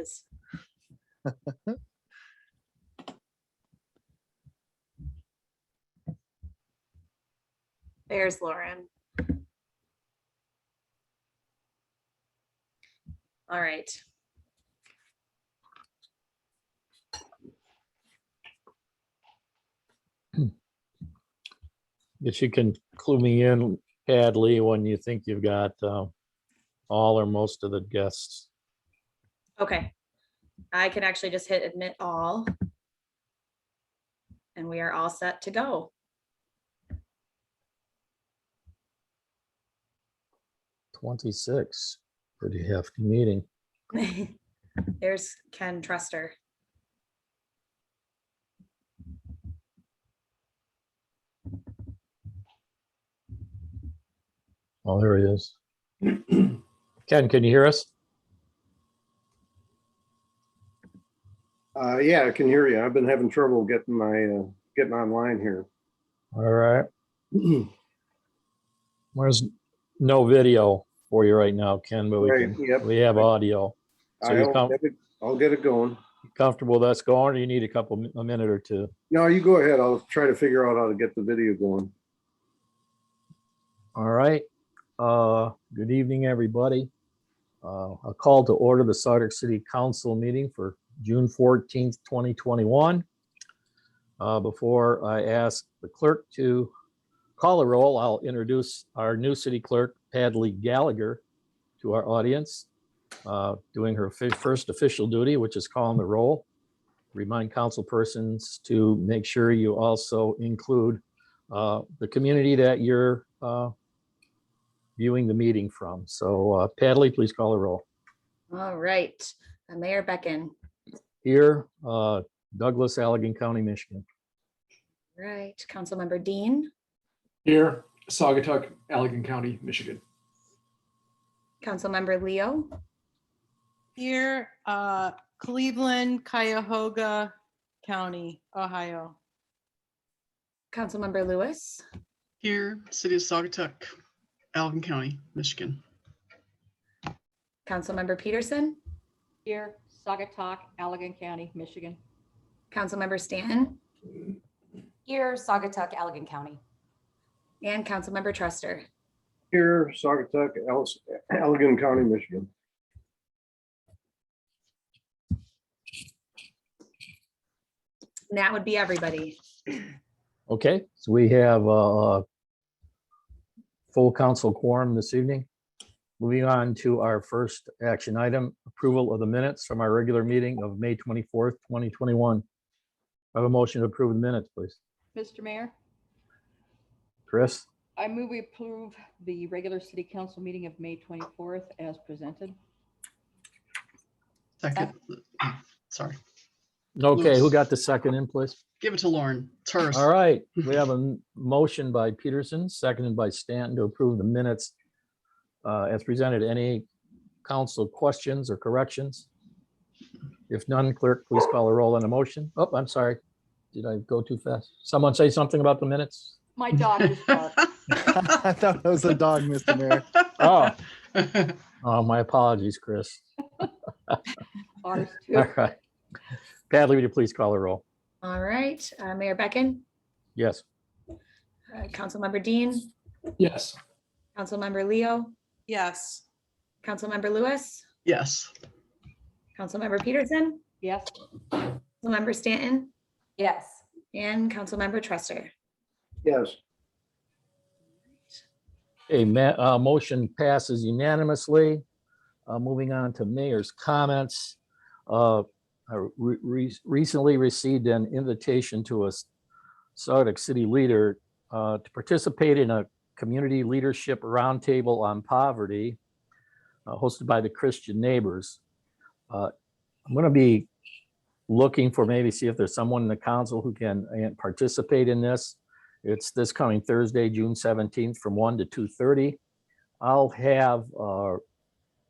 is. There's Lauren. All right. Guess you can clue me in, Hadley, when you think you've got all or most of the guests. Okay. I can actually just hit admit all. And we are all set to go. 26, pretty hefty meeting. There's Ken Truster. Oh, there he is. Ken, can you hear us? Yeah, I can hear you. I've been having trouble getting my getting online here. All right. There's no video for you right now, Ken, but we Right, can. yep. We have audio. So I'll get it going. comfortable that's going, or you need a minute or two? No, you go ahead. I'll try to figure out how to get the video going. All right. Good evening, everybody. A call to order the Saugus City Council meeting for June 14th, 2021. Before I ask the clerk to call a roll, I'll introduce our new city clerk, Padley Gallagher, to our audience, doing her first official duty, which is calling the roll. Remind council persons to make sure you also include the community that you're viewing the meeting from. So Padley, please call a roll. All right. Mayor Becken. Here, Douglas, Allegan County, Michigan. Right. Councilmember Dean. Here, Saugatuck, Allegan County, Michigan. Councilmember Leo. Here, Cleveland, Cuyahoga County, Ohio. Councilmember Lewis. Here, City of Saugatuck, Allegan County, Michigan. Councilmember Peterson. Here, Saugatuck, Allegan County, Michigan. Councilmember Stanton. Here, Saugatuck, Allegan County. And Councilmember Truster. Here, Saugatuck, Allegan County, Michigan. And that would be everybody. Okay, so we have a full council quorum this evening. Moving on to our first action item, approval of the minutes from our regular meeting of May 24th, 2021. I have a motion to approve the minutes, please. Mr. Mayor, Chris, I move we approve the regular city council meeting of May 24th as presented. Second. Sorry. okay, who got the second in, please? Give it to Lauren. It's hers. All right, we have a motion by Peterson, seconded by Stanton to approve the minutes as presented. Any council questions or corrections? If none, clerk, please call a roll on the motion. Oh, I'm sorry. Did I go too fast? Someone say something about the minutes? My dog is barked. I thought it was a dog, Mr. Mayor. Oh, my apologies, Chris. Ours too. All right. Padley, would you please call a roll? All right. Mayor Becken. Yes. Councilmember Dean. Yes. Councilmember Leo. Yes. Councilmember Lewis. Yes. Councilmember Peterson. Yes, Councilmember Stanton. Yes. And Councilmember Truster. Yes. A motion passes unanimously. Moving on to mayor's comments. I recently received an invitation to a Saugatuck City leader to participate in a community leadership roundtable on poverty hosted by the Christian Neighbors. I'm going to be looking for maybe see if there's someone in the council who can participate in this. It's this coming Thursday, June 17th from 1 to 2:30. I'll have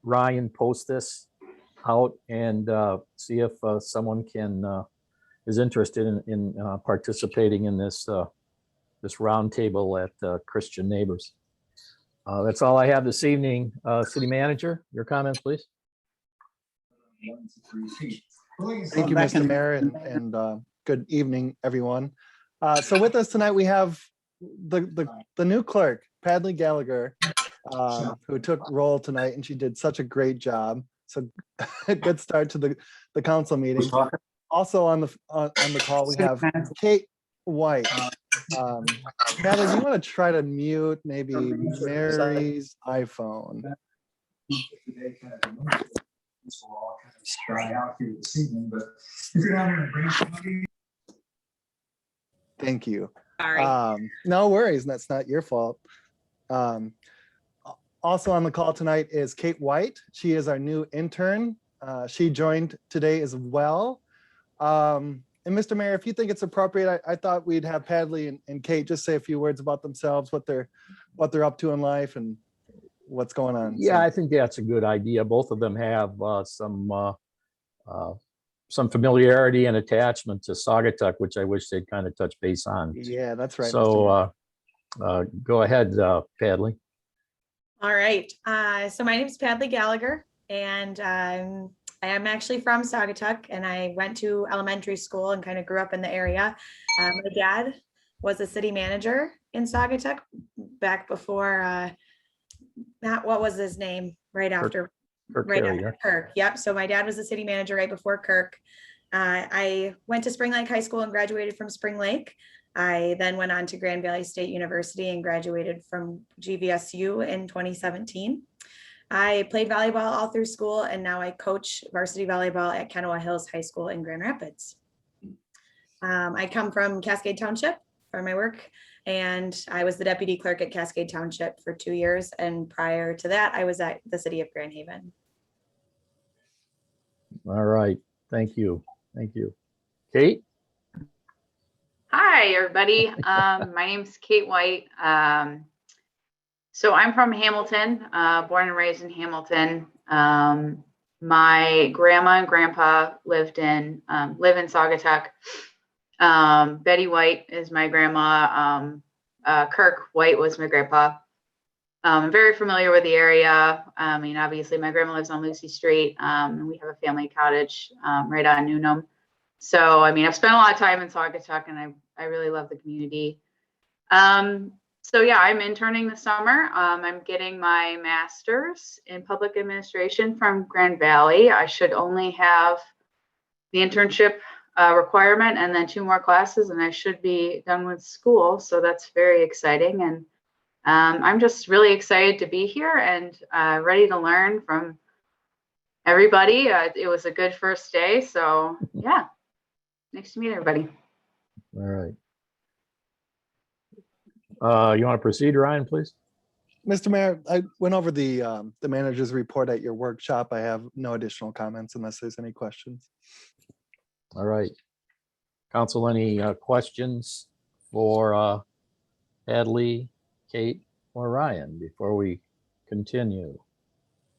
Ryan post this out and see if someone is interested in participating in this this roundtable at Christian Neighbors. That's all I have this evening. City Manager, your comments, please. Thank you, Mr. Mayor, and good evening, everyone. So with us tonight, we have the new clerk, Padley Gallagher, who took roll tonight, and she did such a great job. So a good start to the council meeting. Also on the call, we have Kate White. Padley, do you want to try to mute maybe Mary's iPhone? Thank you. Sorry. No worries, that's not your fault. Also on the call tonight is Kate White. She is our new intern. She joined today as well. And Mr. Mayor, if you think it's appropriate, I thought we'd have Padley and Kate just say a few words about themselves, what they're up to in life and what's going on. Yeah, I think that's a good idea. Both of them have some familiarity and attachment to Saugatuck, which I wish they'd kind of touch base on. Yeah, that's right. Mr. Mayor. So go ahead, Padley. All right. So my name is Padley Gallagher, and I am actually from Saugatuck, and I went to elementary school and kind of grew up in the area. My dad was a city manager in Saugatuck back before, what was his name? Right after. Kirk Right Carrier. after Kirk. Yep. So my dad was the city manager right before Kirk. I went to Spring Lake High School and graduated from Spring Lake. I then went on to Grand Valley State University and graduated from GVSU in 2017. I played volleyball all through school, and now I coach varsity volleyball at Kenowa Hills High School in Grand Rapids. I come from Cascade Township for my work, and I was the deputy clerk at Cascade Township for 2 years. And prior to that, I was at the city of Grand Haven. All right. Thank you. Thank you. Kate? Hi, everybody. My name's Kate White. So I'm from Hamilton, born and raised in Hamilton. My grandma and grandpa live in Saugatuck. Betty White is my grandma. Kirk White was my grandpa. I'm very familiar with the area. I mean, obviously my grandma lives on Lucy Street, and we have a family cottage right on Newnham. So, I mean, I've spent a lot of time in Saugatuck, and I really love the community. So yeah, I'm interning this summer. I'm getting my master's in public administration from Grand Valley. I should only have the internship requirement and then 2 more classes, and I should be done with school. So that's very exciting. And I'm just really excited to be here and ready to learn from everybody. It was a good first day. So yeah, nice to meet everybody. All right. You want to proceed, Ryan, please? Mr. Mayor, I went over the manager's report at your workshop. I have no additional comments unless there's any questions. All right. Council, any questions for Hadley, Kate, or Ryan before we continue?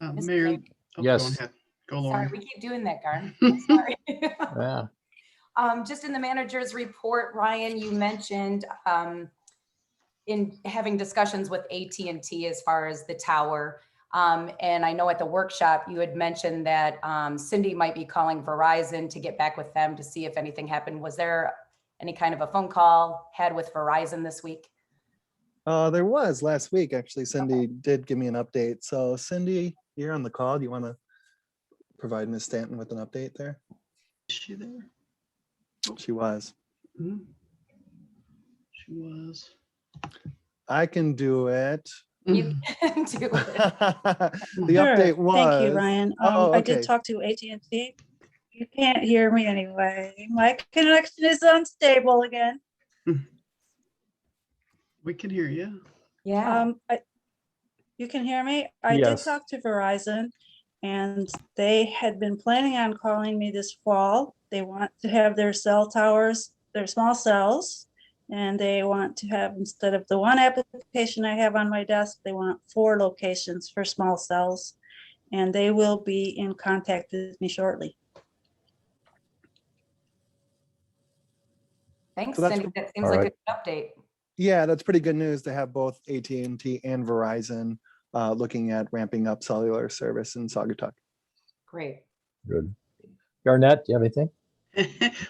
Mr. Mayor, Mayor. Yes. Go ahead. Go, Sorry, Lauren. we keep doing that, Garn. Sorry. Yeah. Just in the manager's report, Ryan, you mentioned in having discussions with AT&T as far as the tower. And I know at the workshop, you had mentioned that Cindy might be calling Verizon to get back with them to see if anything happened. Was there any kind of a phone call had with Verizon this week? There was last week, actually. Cindy did give me an update. So Cindy, you're on the call. Do you want to provide Ms. Stanton with an update there? Is she there? She was. Mhm. She was. I can do it. You can do it. The update was. Thank you, Ryan. Oh, I okay. did talk to AT&T. You can't hear me anyway. My connection is unstable again. We can hear you. Yeah. You can hear me? I did Yes. talk to Verizon, and they had been planning on calling me this fall. They want to have their cell towers, their small cells, and they want to have, instead of the one application I have on my desk, they want 4 locations for small cells, and they will be in contact with me shortly. Thanks, So that's- Cindy. That seems All like a right. good update. Yeah, that's pretty good news to have both AT&T and Verizon looking at ramping up cellular service in Saugatuck. Great. Good. Garnett, do you have anything?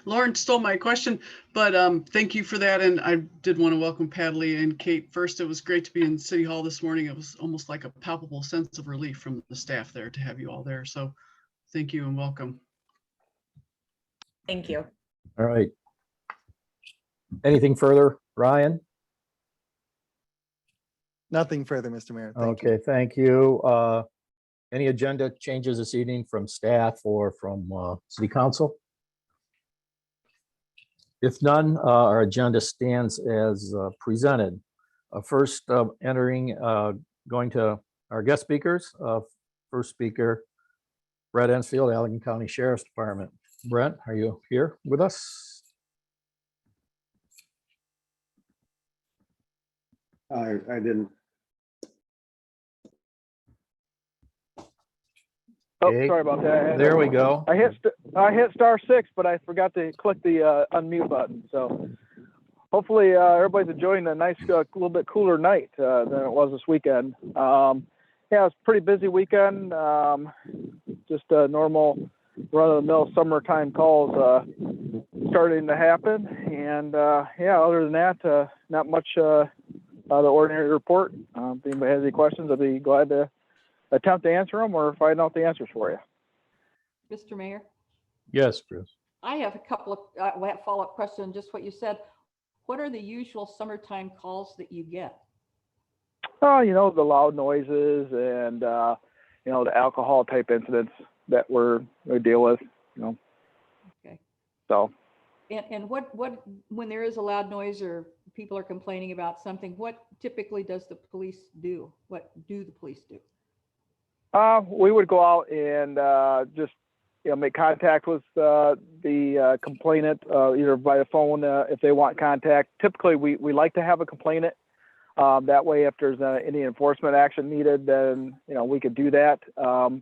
Lauren stole my question, but thank you for that. And I did want to welcome Padley and Kate. First, it was great to be in City Hall this morning. It was almost like a palpable sense of relief from the staff there to have you all there. So thank you and welcome. Thank you. All right. Anything further, Ryan? Nothing further, Mr. Mayor. Thank you. Okay, thank you. Any agenda changes this evening from staff or from city council? If none, our agenda stands as presented. First, going to our guest speakers. First speaker, Brett Ensfield, Allegan County Sheriff's Department. Brett, are you here with us? I didn't. Oh, Okay, sorry about that. there we go. I hit *6, but I forgot to click the unmute button. So hopefully everybody's enjoying a nice, little bit cooler night than it was this weekend. Yeah, it was a pretty busy weekend. Just a normal run-of-the-mill summertime calls starting to happen. And yeah, other than that, not much the ordinary report. If anybody has any questions, I'd be glad to attempt to answer them or find out the answers for you. Mr. Mayor, Yes, Bruce. I have a couple of follow-up questions, just what you said. What are the usual summertime calls that you get? Oh, you know, the loud noises and, you know, the alcohol type incidents that we deal with, you know. Okay. So. And what when there is a loud noise or people are complaining about something, what typically does the police do? What do the police do? We would go out and just, you know, make contact with the complainant either by the phone if they want contact. Typically, we like to have a complainant. That way, if there's any enforcement action needed, then, you know, we could do that. You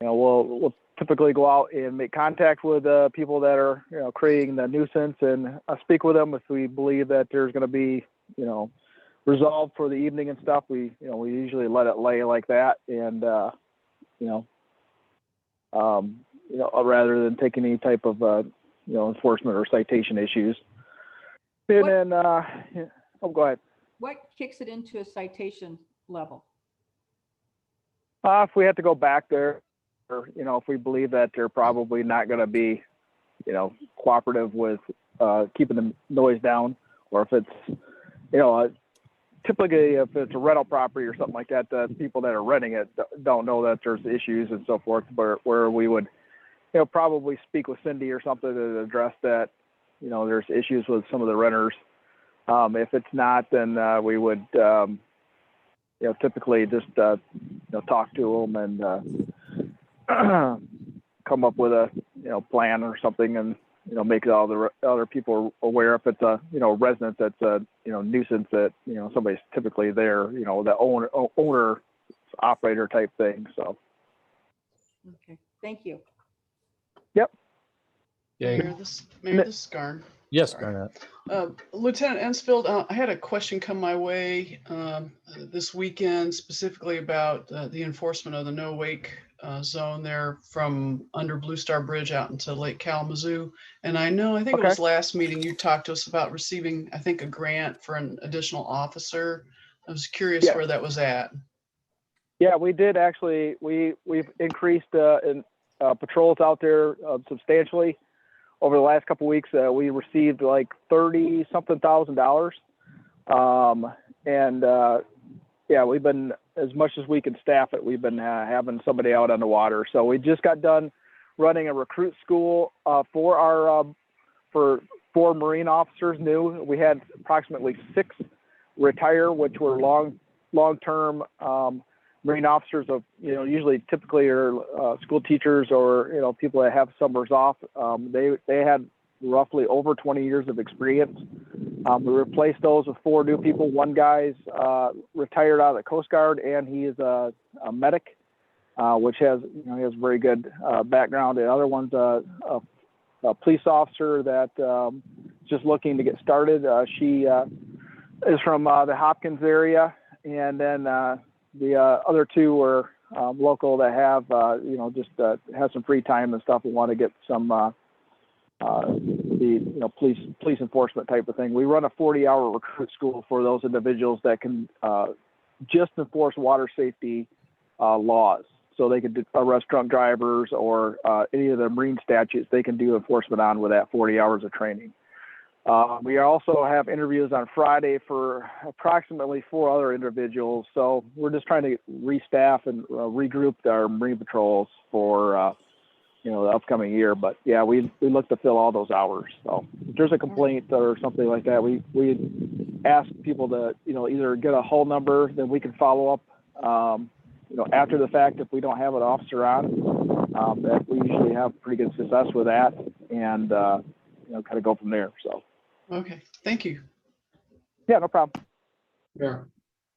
know, we'll typically go out and make contact with people that are, you know, creating the nuisance and speak with them if we believe that there's going to be, you know, resolved for the evening and stuff. We usually let it lay like that, and rather than take any type of enforcement or citation issues. And then go ahead. What kicks it into a citation level? If we have to go back there, or, you know, if we believe that they're probably not going to be, you know, cooperative with keeping the noise down, or if it's, you know, typically if it's a rental property or something like that, the people that are renting it don't know that there's issues and so forth, where we would, you know, probably speak with Cindy or something to address that, you know, there's issues with some of the renters. If it's not, then we would, you know, typically just, you know, talk to them and come up with a, you know, plan or something, and, you know, make all the other people aware if it's a, you know, resident that's a, you know, nuisance that, you know, somebody's typically there, you know, the owner operator type thing. So. Okay, thank you. Yep. Mayor, this is Garn. Yes, Sorry. Garnett. Lieutenant Ensfield, I had a question come my way this weekend, specifically about the enforcement of the no wake zone there from under Blue Star Bridge out into Lake Kalamazoo. And I think it was last meeting you talked to us about receiving, I think, a grant for an additional officer. I was curious where that was at. Yeah, we did actually. We've increased in patrols out there substantially. Over the last couple of weeks, we received like $30-something thousand. Yeah, we've been, as much as we can staff it, we've been having somebody out on the water. So we just got done running a recruit school for 4 Marine officers new. We had approximately 6 retire, which were long-term Marine officers of, you know, usually typically are school teachers or, you know, people that have summers off. They had roughly over 20 years of experience. We replaced those with 4 new people. One guy's retired out of the Coast Guard, and he is a medic, which has, you know, he has very good background. The other one's a police officer that just looking to get started. She is from the Hopkins area, and then the other 2 were local that have, just have some free time and stuff and want to get some, police enforcement type of thing. We run a 40-hour recruit school for those individuals that can just enforce water safety laws. So they could arrest drunk drivers or any of the marine statutes they can do enforcement on with that 40 hours of training. We also have interviews on Friday for approximately 4 other individuals. So we're just trying to restaff and regroup our Marine patrols for, the upcoming year. But yeah, we look to fill all those hours. So if there's a complaint or something like that, we ask people to, either get a whole number, then we can follow up, after the fact, if we don't have an officer on, that we usually have pretty good success with that and, kind of go from there. So. Okay, thank you. Yeah, no problem. Mayor.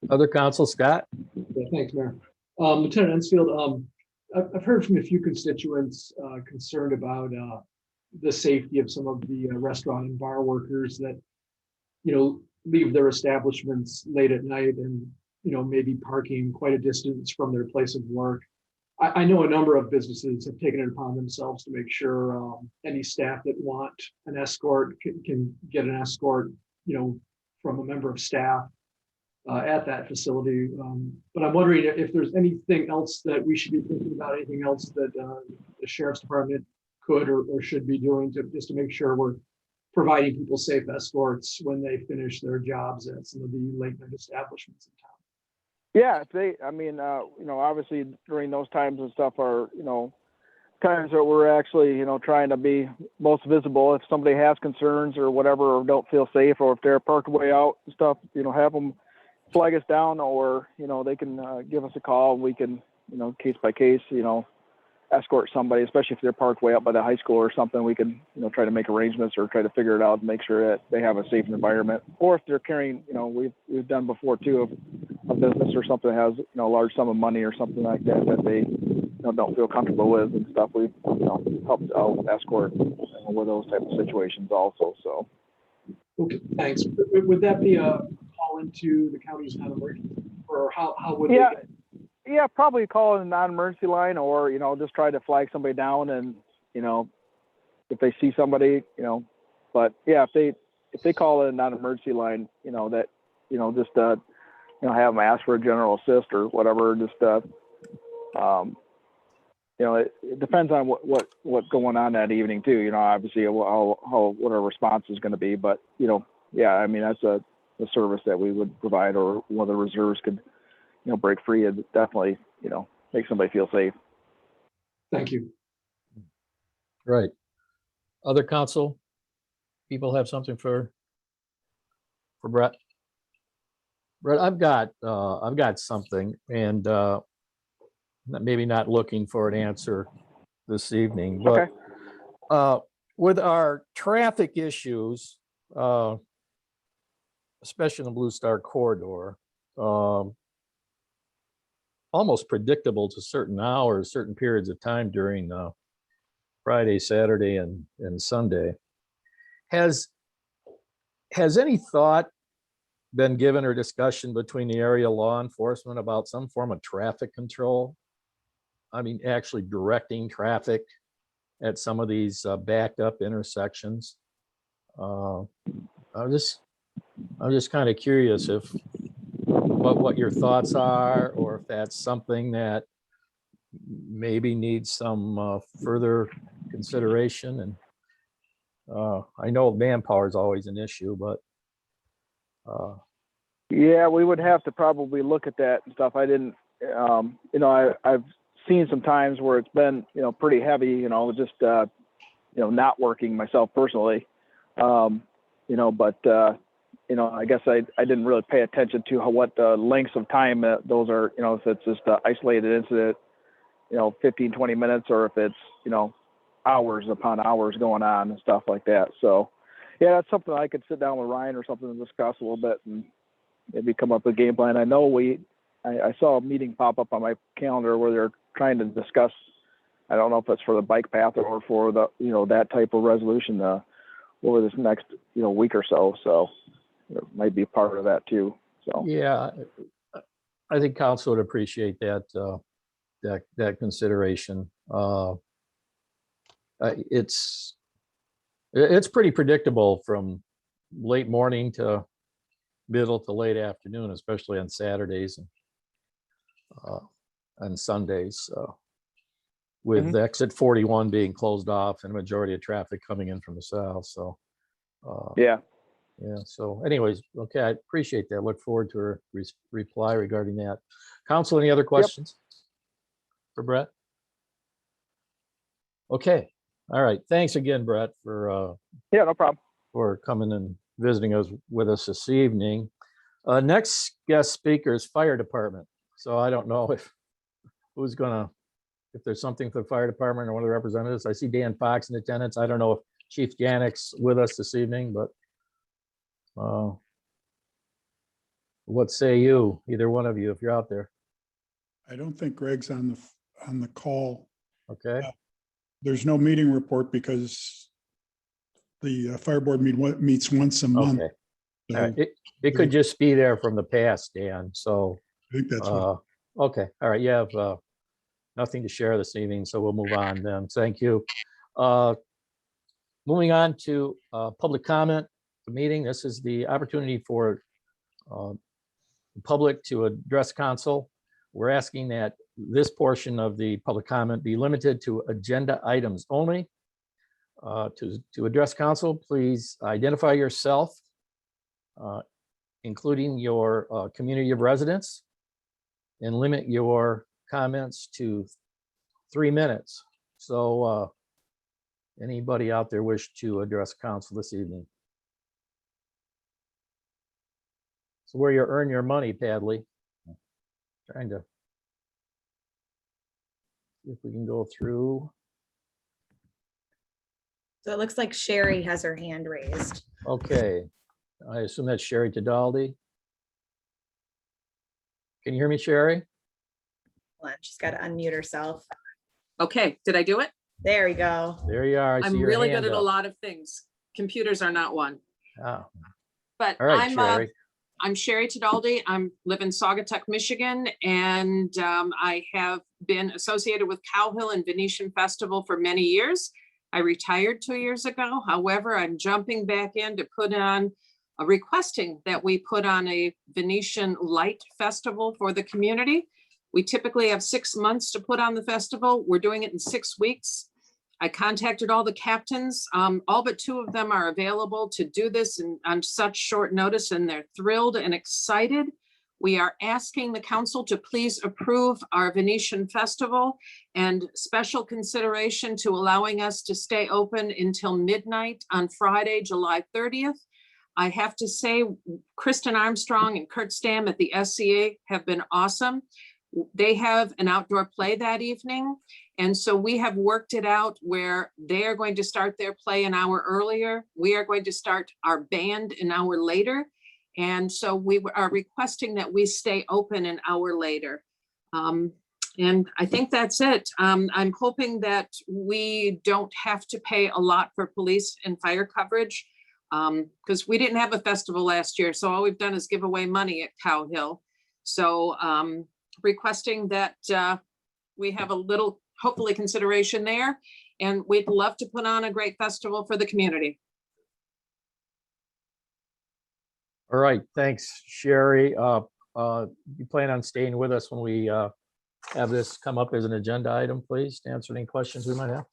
Other council, Scott? Yeah, thanks, Mayor. Lieutenant Ensfield, I've heard from a few constituents concerned about the safety of some of the restaurant and bar workers that, leave their establishments late at night and, maybe parking quite a distance from their place of work. I know a number of businesses have taken it upon themselves to make sure any staff that want an escort can get an escort, from a member of staff at that facility. But I'm wondering if there's anything else that we should be thinking about, anything else that the sheriff's department could or should be doing just to make sure we're providing people safe escorts when they finish their jobs at some of the late night establishments in town. Yeah, obviously during those times and stuff are, times that we're actually, trying to be most visible. If somebody has concerns or whatever, or don't feel safe, or if they're parked way out and stuff, have them flag us down, or, they can give us a call and we can, case by case, escort somebody, especially if they're parked way up by the high school or something. We can, try to make arrangements or try to figure it out and make sure that they have a safe environment. Or if they're carrying, we've done before too, a business or something that has, a large sum of money or something like that that they don't feel comfortable with and stuff. We've helped out escort with those type of situations also. So. Okay, thanks. Would that be a call into the county's non-emergency, or how would yeah. they? Yeah, probably call a non-emergency line, or just try to flag somebody down, and if they see somebody, but yeah, if they call a non-emergency line, that just have them ask for a general assist or whatever. Just it depends on what's going on that evening too. Obviously how what our response is going to be, but yeah, I mean that's a service that we would provide, or one of the reserves could break free and definitely, make somebody feel safe. Thank you. Right. Other council people have something for Brett? Brett, I've got something, and maybe not looking for an answer this evening, but with our traffic issues, especially in the Blue Star corridor, almost predictable to certain hours, certain periods of time during Friday, Saturday, and Sunday. Has any thought been given or discussion between the area law enforcement about some form of traffic control? I mean, actually directing traffic at some of these backed up intersections. I'm just kind of curious if what your thoughts are, or if that's something that maybe needs some further consideration. And I know manpower is always an issue, but yeah, we would have to probably look at that and stuff. I didn't, I've seen some times where it's been, pretty heavy, just, not working myself personally, but I guess I didn't really pay attention to what the lengths of time those are, if it's just an isolated incident, 15, 20 minutes, or if it's, hours upon hours going on and stuff like that. So yeah, that's something I could sit down with Ryan or something and discuss a little bit and maybe come up with a game plan. I know I saw a meeting pop up on my calendar where they're trying to discuss, I don't know if it's for the bike path or for the, that type of resolution over this next, week or so. So it might be part of that too. So yeah, I think council would appreciate that that consideration. It's pretty predictable from late morning to middle to late afternoon, especially on Saturdays and Sundays. With exit 41 being closed off and a majority of traffic coming in from the south. So, Yeah. yeah. So anyways, okay, I appreciate that. Look forward to her reply regarding that. Council, any other questions for Brett? Okay. All right. Thanks again, Brett, for Yeah, no problem. for coming and visiting us with us this evening. Next guest speaker is Fire Department. So I don't know if there's something for the fire department or one of the representatives. I see Dan Fox in attendance. I don't know if Chief Janik's with us this evening, but what say you, either one of you, if you're out there? I don't think Greg's on the call. Okay. There's no meeting report because the fire board meets once a month. Okay. So All right. It could just be there from the past, Dan. So, I think that's what, okay. All right. You have nothing to share this evening, so we'll move on then. Thank you. Moving on to public comment, the meeting. This is the opportunity for the public to address council. We're asking that this portion of the public comment be limited to agenda items only. To address council, please identify yourself, including your community of residence, and limit your comments to 3 minutes. So anybody out there wish to address council this evening? So where you earn your money, Padley. Trying to see if we can go through. So it looks like Sherry has her hand raised. Okay, I assume that's Sherry Tadaldi. Can you hear me, Sherry? Hold on, she's got to unmute herself. Okay, did I do it? There we go. There you are. I see I'm your really hand good at a up. lot of things. Computers are not one. Oh, But all right, Sherry. I'm Sherry Tadaldi. I live in Saugatuck, Michigan, and I have been associated with Cow Hill and Venetian Festival for many years. I retired 2 years ago. However, I'm jumping back in to put on, requesting that we put on a Venetian Light Festival for the community. We typically have 6 months to put on the festival. We're doing it in 6 weeks. I contacted all the captains. All but 2 of them are available to do this on such short notice, and they're thrilled and excited. We are asking the council to please approve our Venetian Festival and special consideration to allowing us to stay open until midnight on Friday, July 30th. I have to say, Kristen Armstrong and Kurt Stam at the SCA have been awesome. They have an outdoor play that evening. And so we have worked it out where they are going to start their play an hour earlier. We are going to start our band an hour later. And so we are requesting that we stay open an hour later. And I think that's it. I'm hoping that we don't have to pay a lot for police and fire coverage because we didn't have a festival last year. So all we've done is give away money at Cow Hill. So requesting that we have a little, hopefully, consideration there. And we'd love to put on a great festival for the community. All right, thanks, Sherry. You plan on staying with us when we have this come up as an agenda item, please, to answer any questions we might have?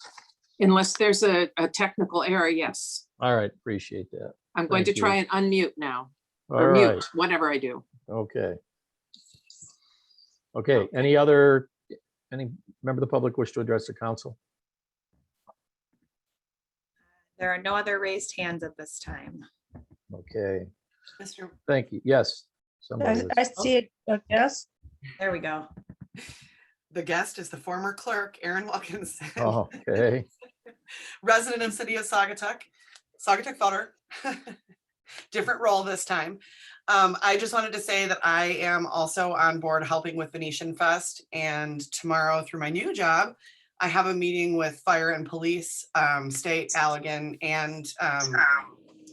Unless there's a technical error, yes. All right, appreciate that. I'm going to Thank try you. and unmute now, All or right, mute, whatever I do. okay. Okay, any member of the public wish to address the council? There are no other raised hands at this time. Okay, Mr. thank you. Yes. somebody I was- see it, yes. There we go. The guest is the former clerk, Aaron Wilkinson. Oh, okay, Resident of City of Saugatuck, Saugatuck voter. Different role this time. I just wanted to say that I am also on board helping with Venetian Fest, and tomorrow through my new job, I have a meeting with fire and police, state, Allegan, and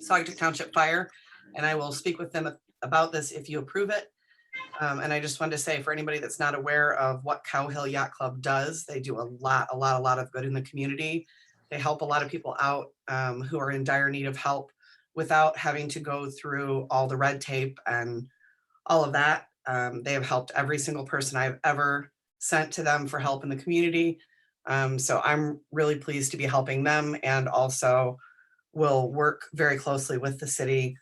Saugatuck Township Fire, and I will speak with them about this if you approve it. And I just wanted to say, for anybody that's not aware of what Cow Hill Yacht Club does, they do a lot of good in the community. They help a lot of people out who are in dire need of help without having to go through all the red tape and all of that. They have helped every single person I've ever sent to them for help in the community. So I'm really pleased to be helping them, and also will work very closely with the city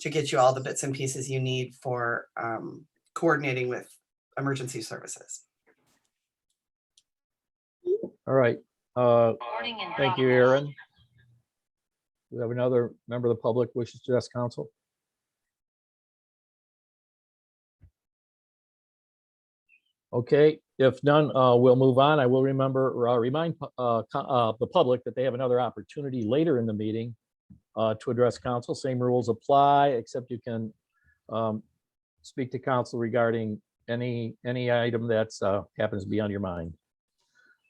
to get you all the bits and pieces you need for coordinating with emergency services. All right. Thank you, Aaron. Do we have another member of the public wishes to address council? Okay, if none, we'll move on. I will remind the public that they have another opportunity later in the meeting to address council. Same rules apply, except you can speak to council regarding any item that's happens to be on your mind.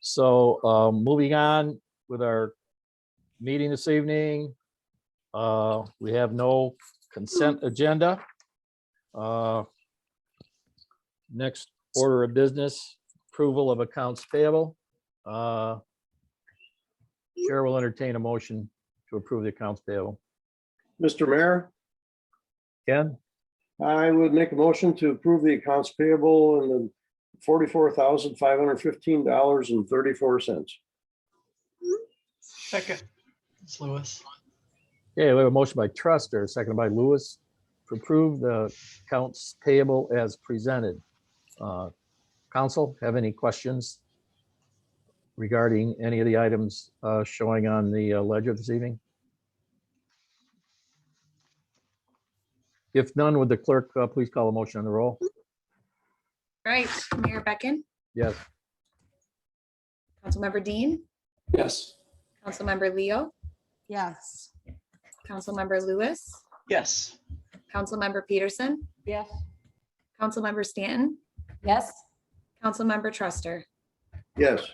So moving on with our meeting this evening, we have no consent agenda. Next order of business, approval of accounts payable. Chair will entertain a motion to approve the accounts payable. Mr. Mayor, Ken, I would make a motion to approve the accounts payable in the $44,515.34. Second. It's Lewis. okay, we have a motion by Truster, seconded by Lewis, to approve the accounts payable as presented. Council, have any questions regarding any of the items showing on the ledger this evening? If none, would the clerk please call a motion on the roll? Right, Mayor Beckon, Yes. Councilmember Dean, Yes. Councilmember Leo, Yes. Councilmember Lewis, Yes. Councilmember Peterson, Yes. Councilmember Stanton, Yes. Councilmember Truster. Yes,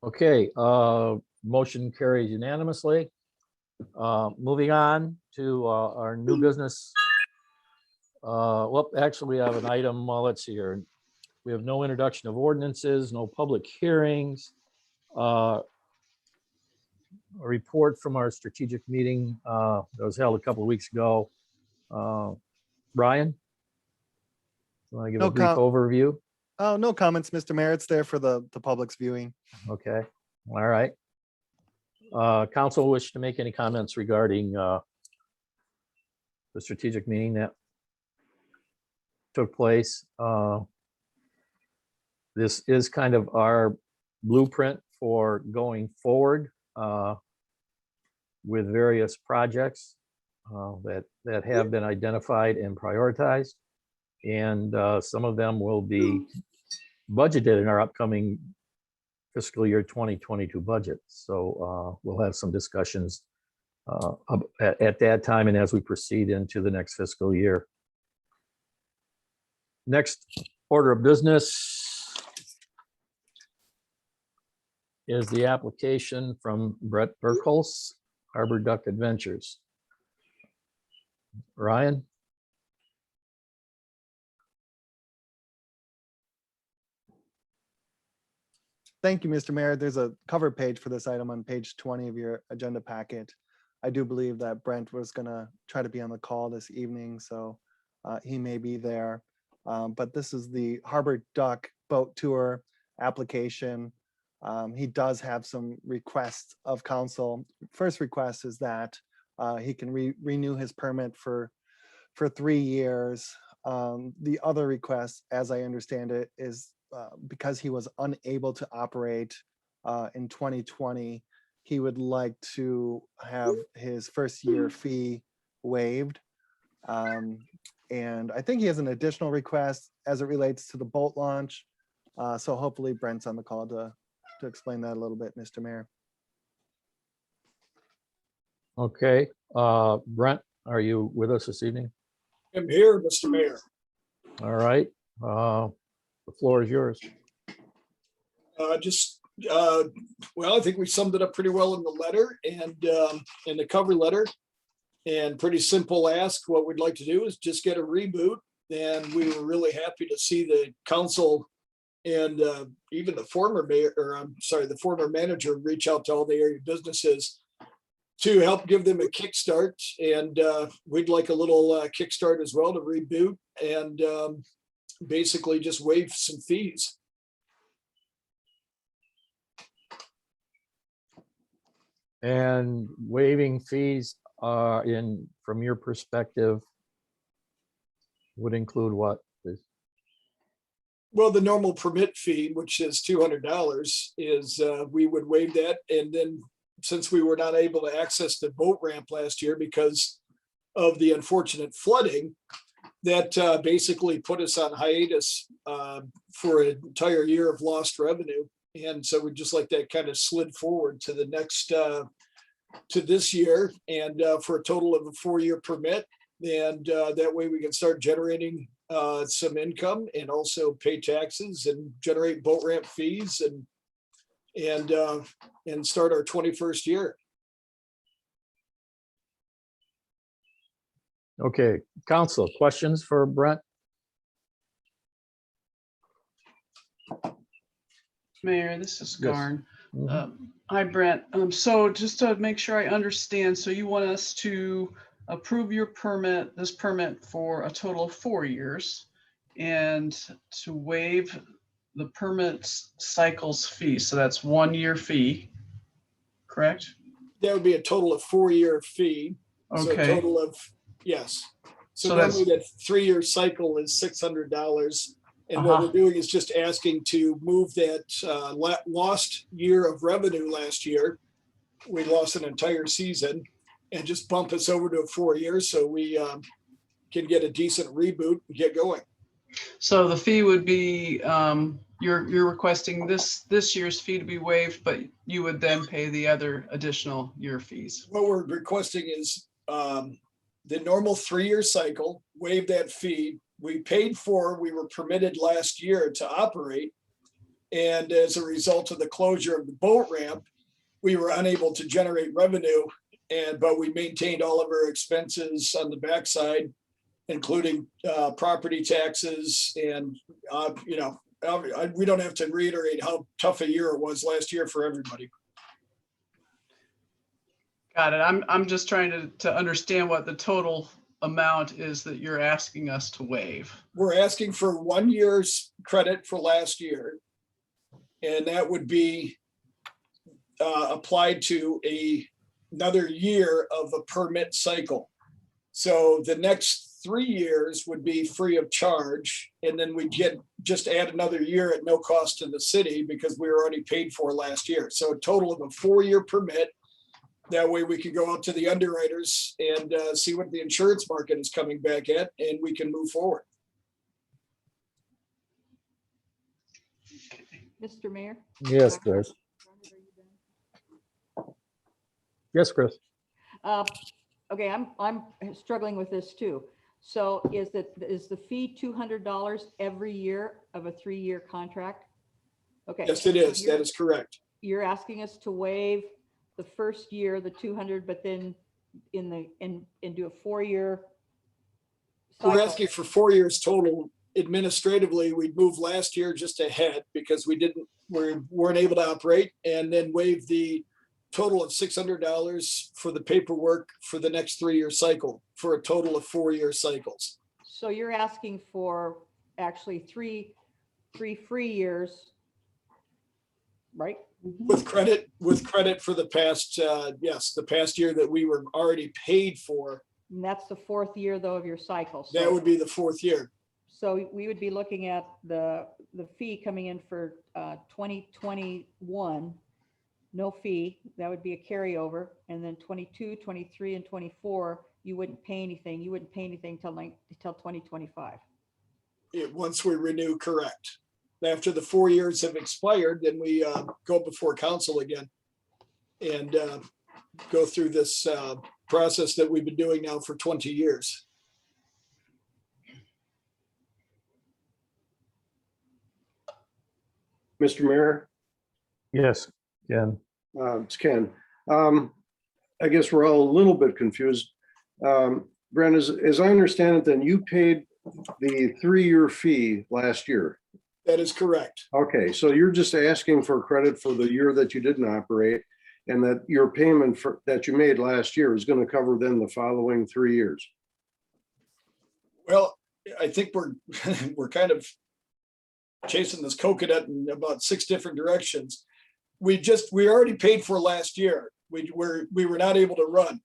Okay, motion carries unanimously. Moving on to our new business. Well, actually, we have an item, let's see here. We have no introduction of ordinances, no public hearings. A report from our strategic meeting that was held a couple of weeks ago. Brian? Want to give No a brief overview? Oh, no comments, Mr. Mayor. It's there for the public's viewing. Okay, all right. Council wish to make any comments regarding the strategic meeting that took place? This is kind of our blueprint for going forward with various projects that have been identified and prioritized. And some of them will be budgeted in our upcoming fiscal year 2022 budget. So we'll have some discussions at that time and as we proceed into the next fiscal year. Next order of business is the application from Brett Burkholz, Harbor Duck Adventures. Ryan? Thank you, Mr. Mayor. There's a cover page for this item on page 20 of your agenda packet. I do believe that Brent was going to try to be on the call this evening, so he may be there. But this is the Harbor Duck Boat Tour application. He does have some requests of council. First request is that he can renew his permit for 3 years. The other request, as I understand it, is because he was unable to operate in 2020, he would like to have his first year fee waived. And I think he has an additional request as it relates to the boat launch. So hopefully Brent's on the call to explain that a little bit, Mr. Mayor. Okay, Brent, are you with us this evening? I'm here, Mr. Mayor. All right, the floor is yours. Well, I think we summed it up pretty well in the letter and in the cover letter. And pretty simple ask. What we'd like to do is just get a reboot. And we were really happy to see the council and even the former mayor, or I'm sorry, the former manager reach out to all the area businesses to help give them a kickstart. And we'd like a little kickstart as well to reboot and basically just waive some fees. And waiving fees from your perspective would include what? Well, the normal permit fee, which is $200, is we would waive that. And then since we were not able to access the boat ramp last year because of the unfortunate flooding, that basically put us on hiatus for an entire year of lost revenue. And so we just like that kind of slid forward to the next, to this year, and for a total of a 4-year permit. And that way we can start generating some income and also pay taxes and generate boat ramp fees and start our 21st year. Okay, council, questions for Brent? Mayor, this is Yes. Garn. Mhm. Hi, Brent. So just to make sure I understand, so you want us to approve your permit, this permit for a total of 4 years and to waive the permit cycles fee. So that's 1 year fee, correct? That would be a total of 4-year fee. So a Okay. total of, yes. So So normally that's- that 3-year cycle is $600. And what we're doing is just asking to move that lost year of revenue last year. We lost an entire season and just bump us over to a 4 years so we can get a decent reboot and get going. So the fee would be, you're requesting this year's fee to be waived, but you would then pay the other additional year fees. What we're requesting is the normal 3-year cycle, waive that fee. We paid for, we were permitted last year to operate. And as a result of the closure of the boat ramp, we were unable to generate revenue. But we maintained all of our expenses on the backside, including property taxes. And, we don't have to reiterate how tough a year it was last year for everybody. Got it. I'm just trying to understand what the total amount is that you're asking us to waive. We're asking for 1 year's credit for last year. And that would be applied to another year of a permit cycle. So the next 3 years would be free of charge. And then we just add another year at no cost to the city because we were already paid for last year. So a total of a 4-year permit. That way we can go out to the underwriters and see what the insurance market is coming back at, and we can move forward. Mr. Mayor? Yes, Chris. Yes, Chris. Okay, I'm struggling with this too. So is the fee $200 every year of a 3-year contract? Okay. Yes, it is. That is correct. You're asking us to waive the first year, the 200, but then and do a 4-year. We're asking for 4 years total. Administratively, we'd move last year just ahead because we weren't able to operate, and then waive the total of $600 for the paperwork for the next 3-year cycle for a total of 4-year cycles. So you're asking for actually three free years, right? With credit for the past, yes, the past year that we were already paid for. And that's the 4th year though of your cycle. That would be the 4th year. So we would be looking at the fee coming in for 2021, no fee, that would be a carryover. And then 22, 23, and 24, you wouldn't pay anything. You wouldn't pay anything till 2025. Once we renew, correct. After the 4 years have expired, then we go before council again and go through this process that we've been doing now for 20 years. Mr. Mayor? Yes, Ken. It's Ken. I guess we're all a little bit confused. Brent, as I understand it, then you paid the 3-year fee last year. That is correct. Okay, so you're just asking for credit for the year that you didn't operate, and that your payment that you made last year is going to cover then the following 3 years. Well, I think we're kind of chasing this coconut in about 6 different directions. We already paid for last year. We were not able to run.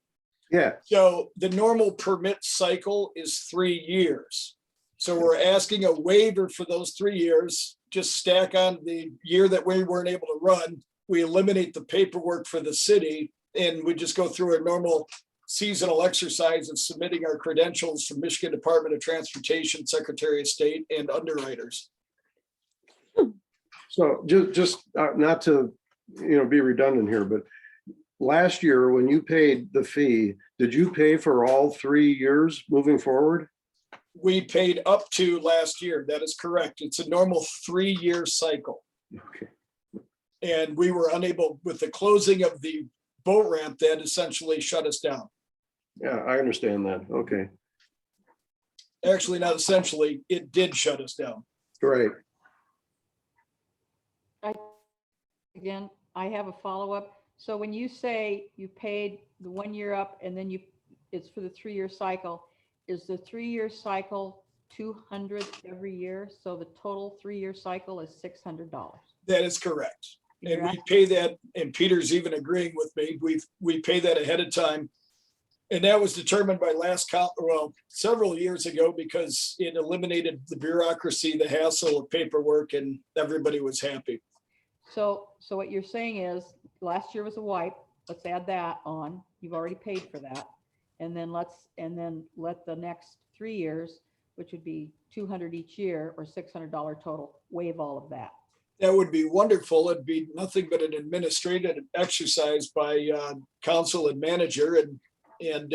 Yeah. So the normal permit cycle is 3 years. So we're asking a waiver for those 3 years, just stack on the year that we weren't able to run. We eliminate the paperwork for the city, and we just go through a normal seasonal exercise of submitting our credentials from Michigan Department of Transportation, Secretary of State, and underwriters. So just not to, be redundant here, but last year when you paid the fee, did you pay for all 3 years moving forward? We paid up to last year. That is correct. It's a normal 3-year cycle. Okay. And we were unable, with the closing of the boat ramp, that essentially shut us down. Yeah, I understand that. Okay, Actually, not essentially, it did shut us down. great. Again, I have a follow-up. So when you say you paid the 1 year up and then it's for the 3-year cycle, is the 3-year cycle 200 every year? So the total 3-year cycle is $600. That is correct. And You're we pay that, and Peter's even agreeing with me, we pay that ahead of time. And that was determined by several years ago, because it eliminated the bureaucracy, the hassle of paperwork, and everybody was happy. So what you're saying is last year was a wipe. Let's add that on. You've already paid for that. And then let the next 3 years, which would be 200 each year or $600 total, waive all of that. That would be wonderful. It'd be nothing but an administrative exercise by council and manager, and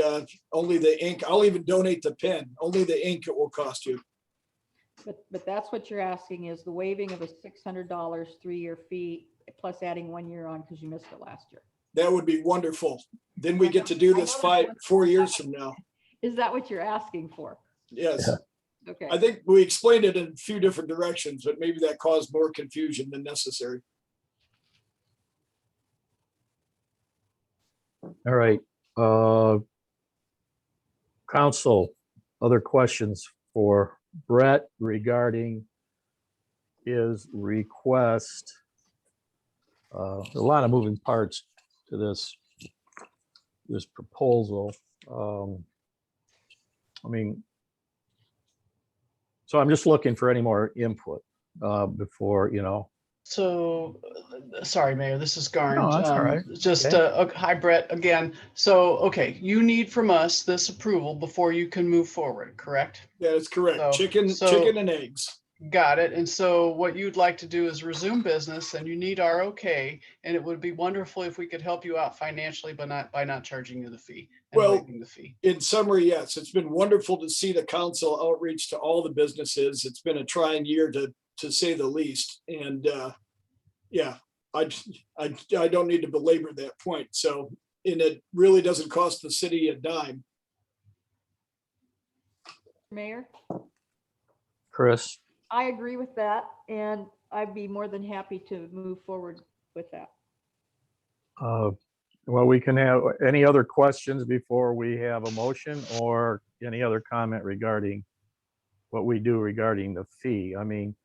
only the ink. I'll even donate the pen. Only the ink it will cost you. But that's what you're asking, is the waiving of a $600 3-year fee plus adding 1 year on because you missed it last year. That would be wonderful. Then we get to do this 4 years from now. Is that what you're asking for? Yes. Okay. I think we explained it in a few different directions, but maybe that caused more confusion than necessary. All right. Council, other questions for Brett regarding his request? A lot of moving parts to this proposal. So I'm just looking for any more input before, So, sorry, Mayor, this is Garn. No, that's all right. Just, Okay. hi, Brett, again. So, okay, you need from us this approval before you can move forward, correct? That is correct. So- Chicken and eggs. Got it. And so what you'd like to do is resume business, and you need our okay. And it would be wonderful if we could help you out financially, but by not charging you the fee. and Well, waiving the fee. In summary, yes, it's been wonderful to see the council outreach to all the businesses. It's been a trying year to say the least. And yeah, I don't need to belabor that point. So, and it really doesn't cost the city a dime. Mayor, Chris? I agree with that, and I'd be more than happy to move forward with that. Well, we can have any other questions before we have a motion, or any other comment regarding what we do regarding the fee. I mean,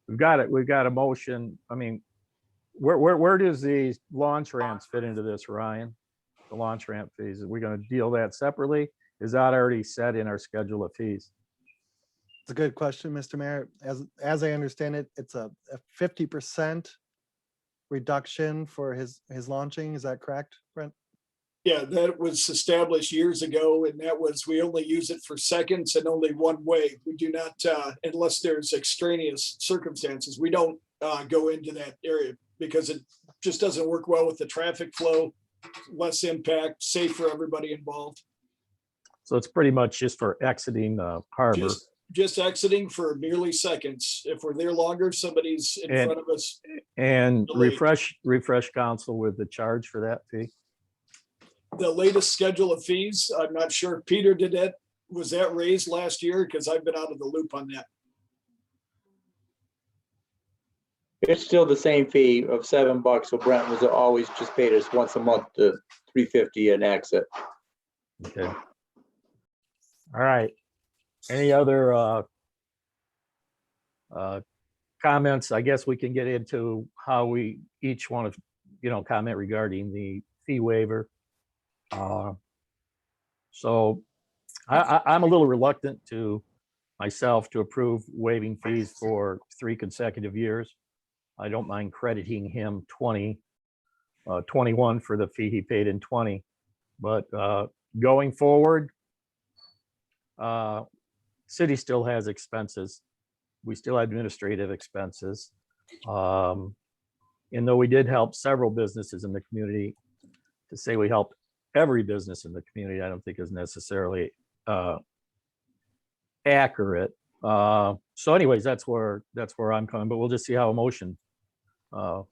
we've got a motion. I mean, where does the launch ramps fit into this, Ryan? The launch ramp fees, are we going to deal that separately? Is that already set in our schedule of fees? It's a good question, Mr. Mayor. As I understand it, it's a 50% reduction for his launching. Is that correct, Brent? Yeah, that was established years ago, and that was, we only use it for seconds and only one way. We do not, unless there's extraneous circumstances, we don't go into that area because it just doesn't work well with the traffic flow, less impact, safe for everybody involved. So it's pretty much just for exiting the harbor. Just exiting for merely seconds. If we're there longer, somebody's in front of us. And delayed. refresh council with the charge for that fee. the latest schedule of fees. I'm not sure. Peter, did that, was that raised last year? Because I've been out of the loop on that. It's still the same fee of $7. So Brent was always just paid us once a month to $3.50 an exit. Okay. All right. Any other comments? I guess we can get into how we each want to, comment regarding the fee waiver. So I'm a little reluctant myself to approve waiving fees for 3 consecutive years. I don't mind crediting him 21 for the fee he paid in 20. But going forward, city still has expenses. We still have administrative expenses. And though we did help several businesses in the community, to say we helped every business in the community, I don't think is necessarily accurate. So anyways, that's where I'm coming, but we'll just see how a motion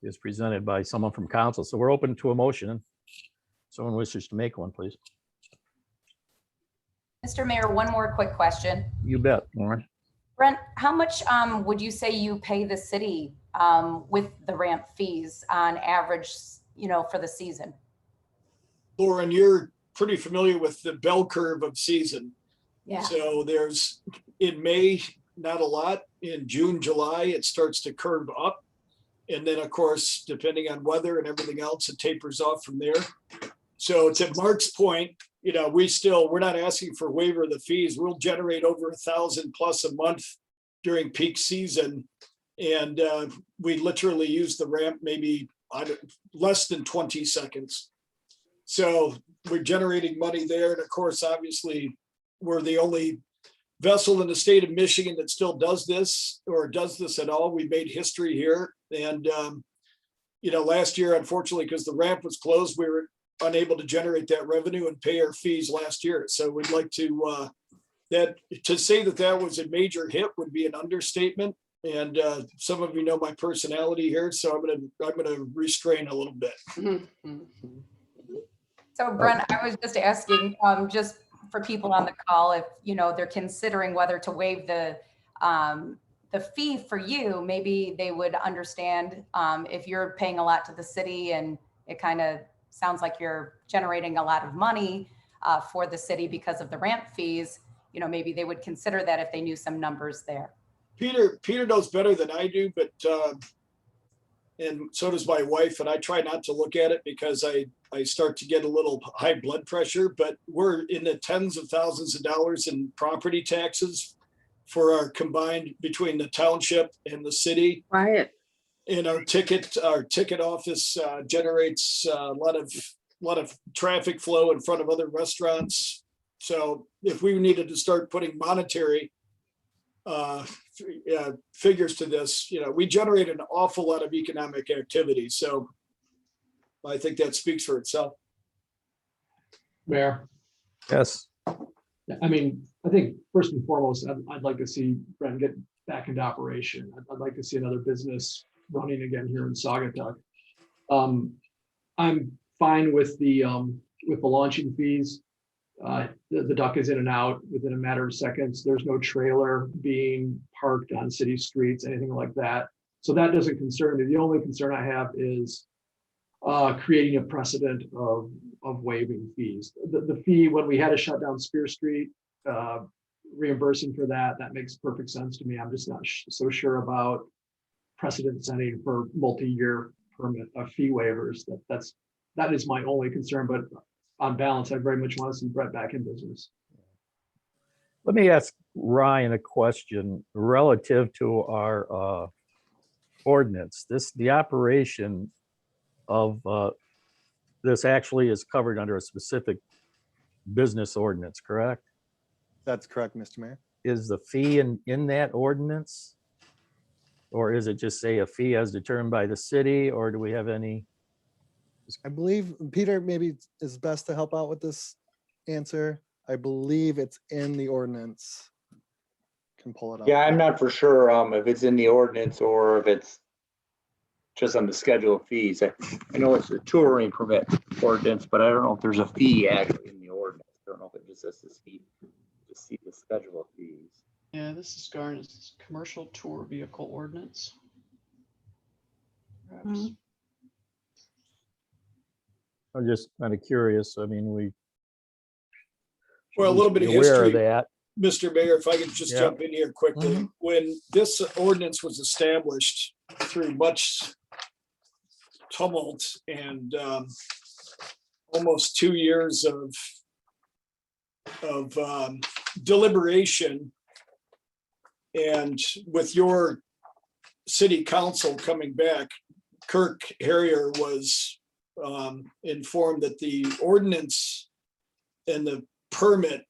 is presented by someone from council. So we're open to a motion. Someone wishes to make one, please. Mr. Mayor, one more quick question. You bet, Lauren. Brent, how much would you say you pay the city with the ramp fees on average, for the season? Lauren, you're pretty familiar with the bell curve of season. Yeah. So there's, in May, not a lot. In June, July, it starts to curve up. And then, of course, depending on weather and everything else, it tapers off from there. So to Mark's point, we're not asking for waiver of the fees. We'll generate over 1,000 plus a month during peak season. And we literally use the ramp maybe less than 20 seconds. So we're generating money there. And of course, obviously, we're the only vessel in the state of Michigan that still does this or does this at all. We made history here. And, last year, unfortunately, because the ramp was closed, we were unable to generate that revenue and pay our fees last year. So we'd like to say that was a major hit would be an understatement. And some of you know my personality here, so I'm gonna restrain a little bit. So Brent, I was just asking, just for people on the call, if they're considering whether to waive the fee for you, maybe they would understand if you're paying a lot to the city and it kind of sounds like you're generating a lot of money for the city because of the ramp fees. Maybe they would consider that if they knew some numbers there. Peter knows better than I do, but and so does my wife. And I try not to look at it because I start to get a little high blood pressure. But we're in the tens of thousands of dollars in property taxes for our combined between the township and the city. Quiet. And our ticket office generates a lot of traffic flow in front of other restaurants. So if we needed to start putting monetary figures to this, we generate an awful lot of economic activity. So I think that speaks for itself. Mayor. Yes. I mean, I think first and foremost, I'd like to see Brent get back into operation. I'd like to see another business running again here in Saugatuck. I'm fine with the launching fees. The duck is in and out within a matter of seconds. There's no trailer being parked on city streets, anything like that. So that doesn't concern me. The only concern I have is creating a precedent of waiving fees. The fee, when we had to shut down Spear Street, reimbursing for that makes perfect sense to me. I'm just not so sure about precedent setting for multi-year permit fee waivers. That is my only concern, but on balance, I very much want to see Brett back in business. Let me ask Ryan a question relative to our ordinance. The operation of this actually is covered under a specific business ordinance, correct? That's correct, Mr. Mayor. Is the fee in that ordinance? Or is it just say a fee as determined by the city, or do we have any? I believe Peter maybe is best to help out with this answer. I believe it's in the ordinance. Can pull it up. Yeah, I'm not for sure if it's in the ordinance or if it's just on the schedule of fees. I know it's a touring permit ordinance, but I don't know if there's a fee actually in the ordinance. I don't know if it just says this fee, just see the schedule of fees. Yeah, this is Garnet's commercial tour vehicle ordinance. Perhaps. Mhm. I'm just kind of curious. I mean, we. Well, a little bit of be aware history. of that. Mr. Mayor, if I could just Yeah. jump in here quickly, when this ordinance was established through much tumult and almost 2 years of deliberation, and with your city council coming back, Kirk Harrier was informed that the ordinance and the permit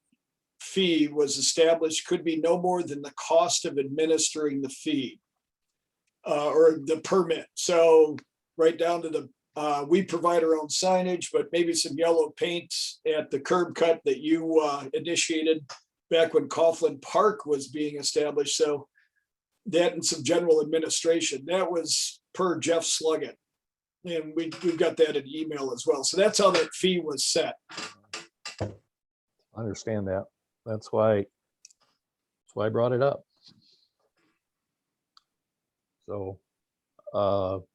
fee was established could be no more than the cost of administering the fee or the permit. So right down to the, we provide our own signage, but maybe some yellow paint at the curb cut that you initiated back when Coughlin Park was being established. So that and some general administration, that was per Jeff Sluggett. And we've got that in email as well. So that's how that fee was set. I understand that. That's why I brought it up. So, well,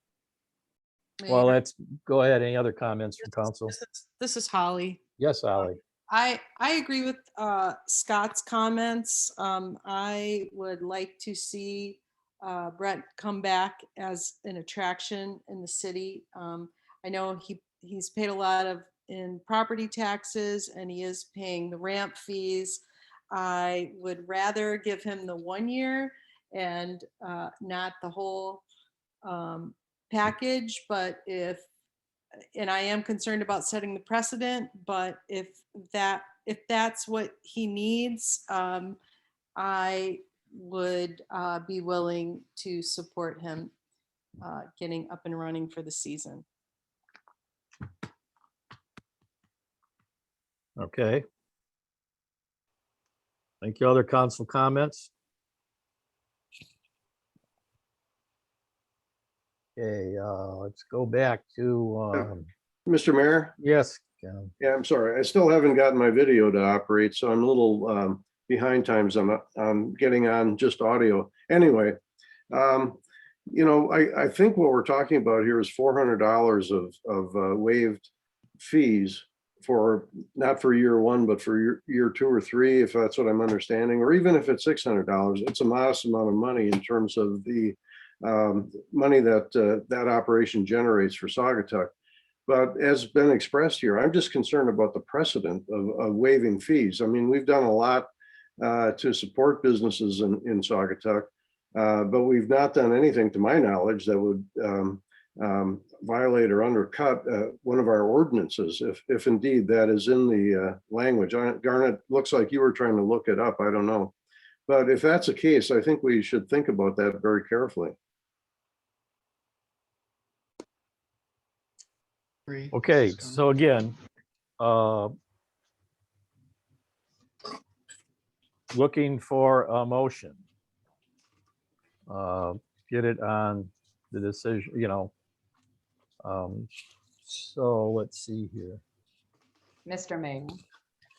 Mayor, let's go ahead. Any other comments from council? This is Holly. Yes, Ally. I agree with Scott's comments. I would like to see Brent come back as an attraction in the city. I know he's paid a lot in property taxes and he is paying the ramp fees. I would rather give him the 1 year and not the whole package, but and I am concerned about setting the precedent, but if that's what he needs, I would be willing to support him getting up and running for the season. Okay. Thank you. Other council comments? Okay, let's go back to, Mr. Mayor? yes, Ken. Yeah, I'm sorry. I still haven't gotten my video to operate, so I'm a little behind times. I'm getting on just audio. Anyway, I think what we're talking about here is $400 of waived fees for, not for year one, but for year 2 or 3, if that's what I'm understanding, or even if it's $600, it's a modest amount of money in terms of the money that that operation generates for Saugatuck. But as been expressed here, I'm just concerned about the precedent of waiving fees. I mean, we've done a lot to support businesses in Saugatuck, but we've not done anything, to my knowledge, that would violate or undercut one of our ordinances, if indeed that is in the language. Garnet, looks like you were trying to look it up. I don't know. But if that's the case, I think we should think about that very carefully. Okay, so again, looking for a motion. Get it on the decision, so let's see here. Mr. Mayor,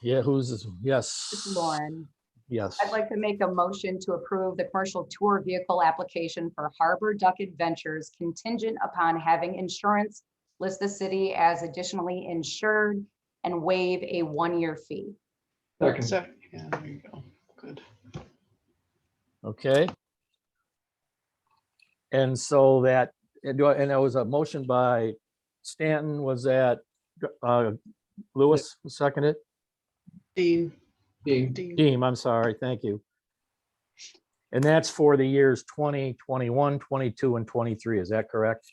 Yeah, who's this? Yes. this is Lauren. Yes. I'd like to make a motion to approve the commercial tour vehicle application for Harbor Duck Adventures contingent upon having insurance list the city as additionally insured and waive a 1-year fee. Second. Yeah, there you go. Good. Okay. And so that, and there was a motion by Stanton, was that Lewis seconded? Dean. Dean, I'm sorry, thank you. And that's for the years 20, 21, 22, and 23, is that correct?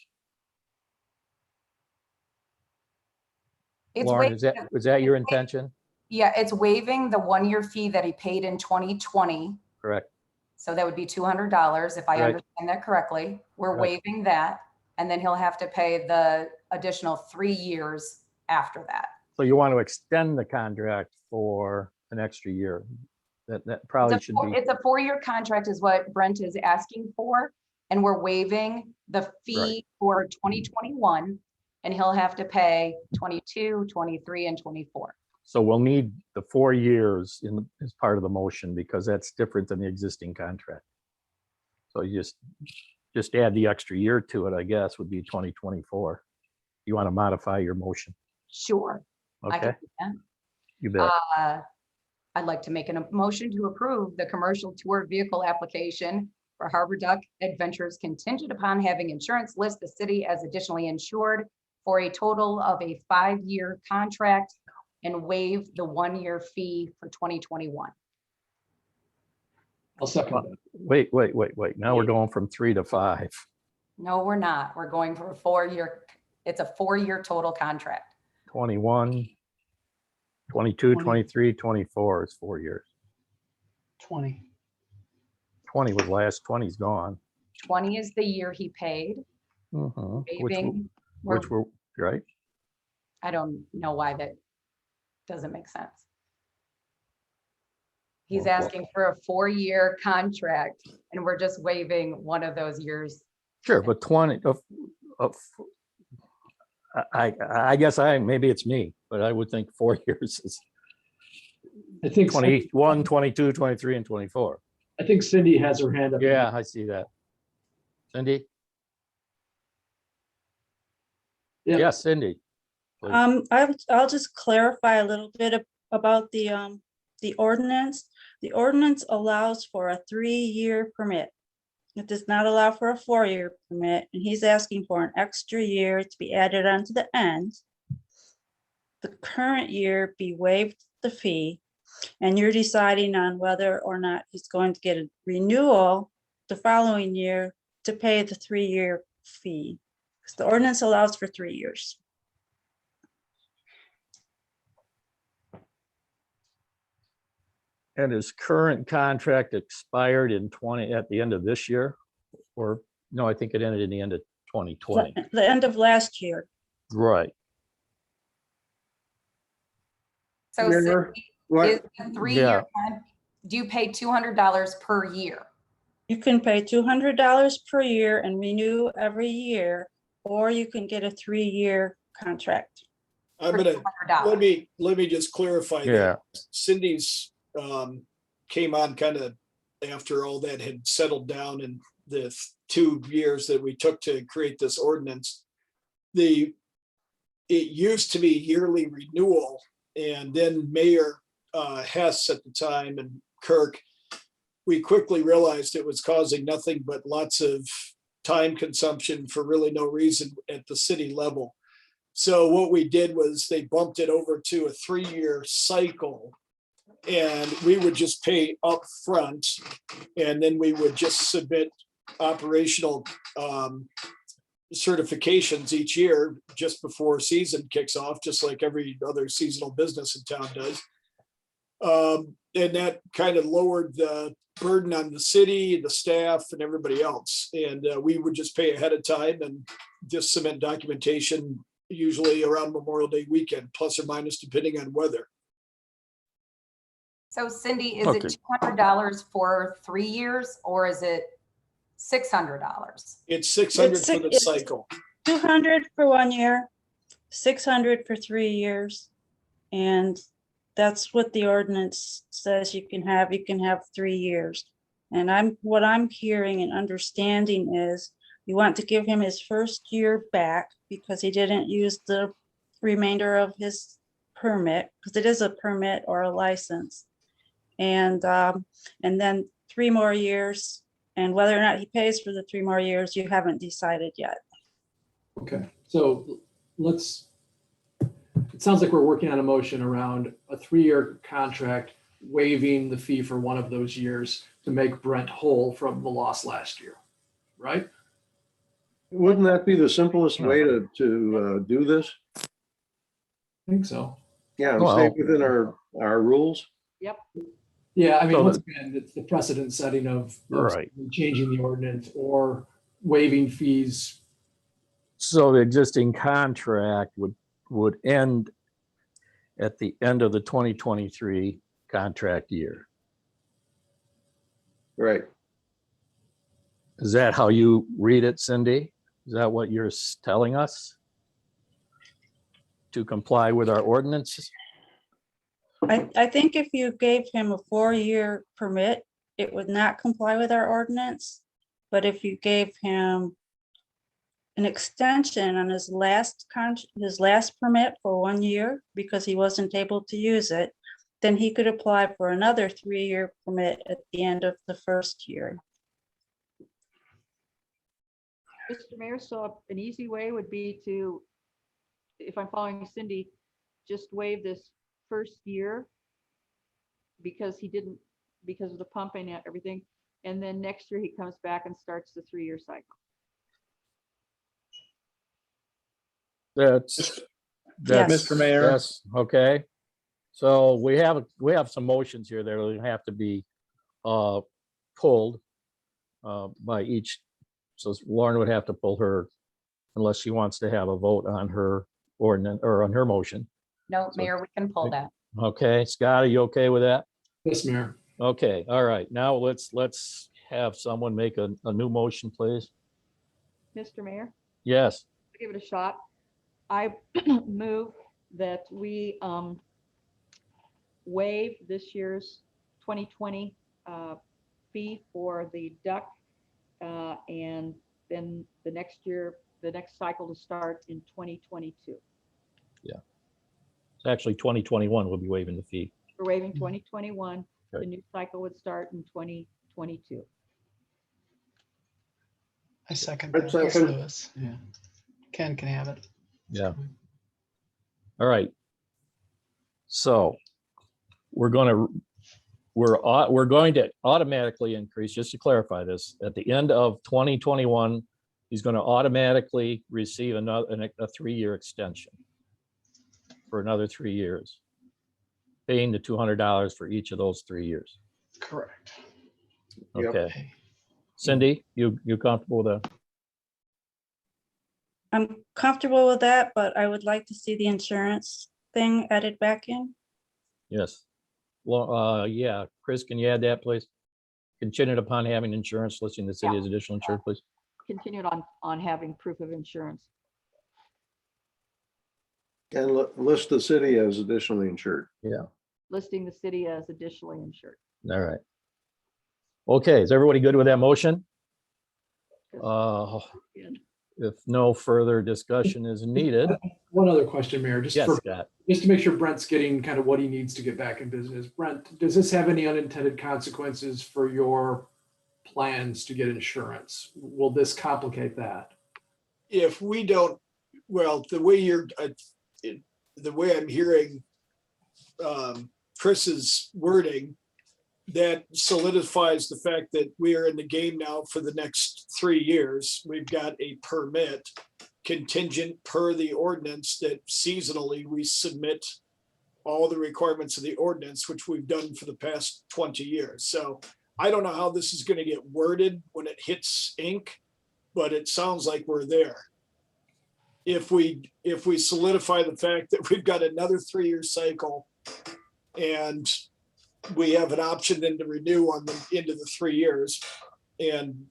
It's Lauren, waiving- is that your intention? Yeah, it's waiving the 1-year fee that he paid in 2020. Correct. So that would be $200 if I Right. understand that correctly. We're Right. waiving that. And then he'll have to pay the additional 3 years after that. So you want to extend the contract for an extra year? That probably should be. It's a 4-year contract is what Brent is asking for. And we're waiving the fee for 2021, and he'll have to pay 22, 23, and 24. So we'll need the 4 years as part of the motion because that's different than the existing contract. So you just add the extra year to it, I guess, would be 2024. You want to modify your motion? Sure. I Okay, can do that. you bet. I'd like to make a motion to approve the commercial tour vehicle application for Harbor Duck Adventures contingent upon having insurance list the city as additionally insured for a total of a 5-year contract and waive the 1-year fee for 2021. I'll second that. Wait. Now we're going from 3 to 5. No, we're not. We're going for a 4-year, it's a 4-year total contract. 21, 22, 20. 23, 24 is 4 years. 20. 20 was last, 20's gone. 20 is the year he paid. Mhm. Waiving, Which were, right? I don't know why that doesn't make sense. He's Well, asking for a 4-year contract and we're just waiving one of those years. Sure, but 20 I guess maybe it's me, but I would think 4 years is I think 21, 22, 23, and 24. I think Cindy has her hand up. Yeah, I see that. Cindy? Yeah. Yes, Cindy. please. I'll just clarify a little bit about the ordinance. The ordinance allows for a 3-year permit. It does not allow for a 4-year permit, and he's asking for an extra year to be added onto the end. The current year be waived the fee, and you're deciding on whether or not he's going to get a renewal the following year to pay the 3-year fee. Because the ordinance allows for 3 years. And his current contract expired at the end of this year? Or, no, I think it ended in the end of 2020. The end of last year. Right. So Mayor, Cindy, what- is a 3-year, Yeah. do you pay $200 per year? You can pay $200 per year and renew every year, or you can get a 3-year contract. I'm For gonna, $200. let me just clarify Yeah. that. Cindy's came on kind of after all that had settled down in the 2 years that we took to create this ordinance. It used to be yearly renewal, and then Mayor Hess at the time and Kirk, we quickly realized it was causing nothing but lots of time consumption for really no reason at the city level. So what we did was they bumped it over to a 3-year cycle. And we would just pay up front, and then we would just submit operational certifications each year just before season kicks off, just like every other seasonal business in town does. And that kind of lowered the burden on the city, the staff, and everybody else. And we would just pay ahead of time and just submit documentation, usually around Memorial Day weekend, plus or minus depending on weather. So Cindy, is Okay. it $200 for 3 years or is it $600? It's 600 for the It's- cycle. 200 for 1 year, 600 for 3 years. And that's what the ordinance says you can have. You can have 3 years. And what I'm hearing and understanding is you want to give him his first year back because he didn't use the remainder of his permit, because it is a permit or a license. And then 3 more years, and whether or not he pays for the 3 more years, you haven't decided yet. Okay, so it sounds like we're working on a motion around a 3-year contract, waiving the fee for one of those years to make Brent whole from the loss last year, right? Wouldn't that be the simplest way to do this? I think so. Yeah, and Well- stay within our rules. Yep. Yeah, I mean, So once again, it's the precedent setting of Right. changing the ordinance or waiving fees. So the existing contract would end at the end of the 2023 contract year. Right. Is that how you read it, Cindy? Is that what you're telling us? To comply with our ordinances? I think if you gave him a 4-year permit, it would not comply with our ordinance. But if you gave him an extension on his last permit for 1 year because he wasn't able to use it, then he could apply for another 3-year permit at the end of the first year. Mr. Mayor, so an easy way would be to, if I'm following Cindy, just waive this first year because of the pumping and everything. And then next year he comes back and starts the 3-year cycle. That's. Yes. Mr. Mayor. Yes, okay. So we have some motions here that will have to be pulled by each. So Lauren would have to pull her unless she wants to have a vote on her ordinance or on her motion. No, Mayor, we can pull that. Okay, Scott, are you okay with that? Yes, Mayor. Okay, all right. Now let's have someone make a new motion, please. Mr. Mayor, Yes, I'll give it a shot. I move that we waive this year's 2020 fee for the duck, and then the next year, the next cycle to start in 2022. it's actually 2021 we'll be waiving the fee. We're waiving 2021. The Okay. new cycle would start in 2022. I second I that. second. It's Lewis. Yeah. Ken can have it. Yeah. All right. So we're going to automatically increase, just to clarify this, at the end of 2021, he's going to automatically receive a 3-year extension for another 3 years, paying the $200 for each of those 3 years. Correct. Yep. Okay. Cindy, you comfortable with that? I'm comfortable with that, but I would like to see the insurance thing added back in. Yes. Well, yeah, Chris, can you add that, please? Contingent upon having insurance listing the city as additional insured, please. Continued on having proof of insurance. And list the city as additionally insured. Yeah. Listing the city as additionally insured. All right. Okay, is everybody good with that motion? Good. If no further discussion is needed, One other question, Mayor, just yes, for, Scott. just to make sure Brent's getting kind of what he needs to get back in business. Brent, does this have any unintended consequences for your plans to get insurance? Will this complicate that? If we don't, well, the way I'm hearing Chris's wording, that solidifies the fact that we are in the game now for the next 3 years. We've got a permit contingent per the ordinance that seasonally we submit all the requirements of the ordinance, which we've done for the past 20 years. So I don't know how this is going to get worded when it hits ink, but it sounds like we're there. If we solidify the fact that we've got another 3-year cycle and we have an option then to renew on the into the 3 years. And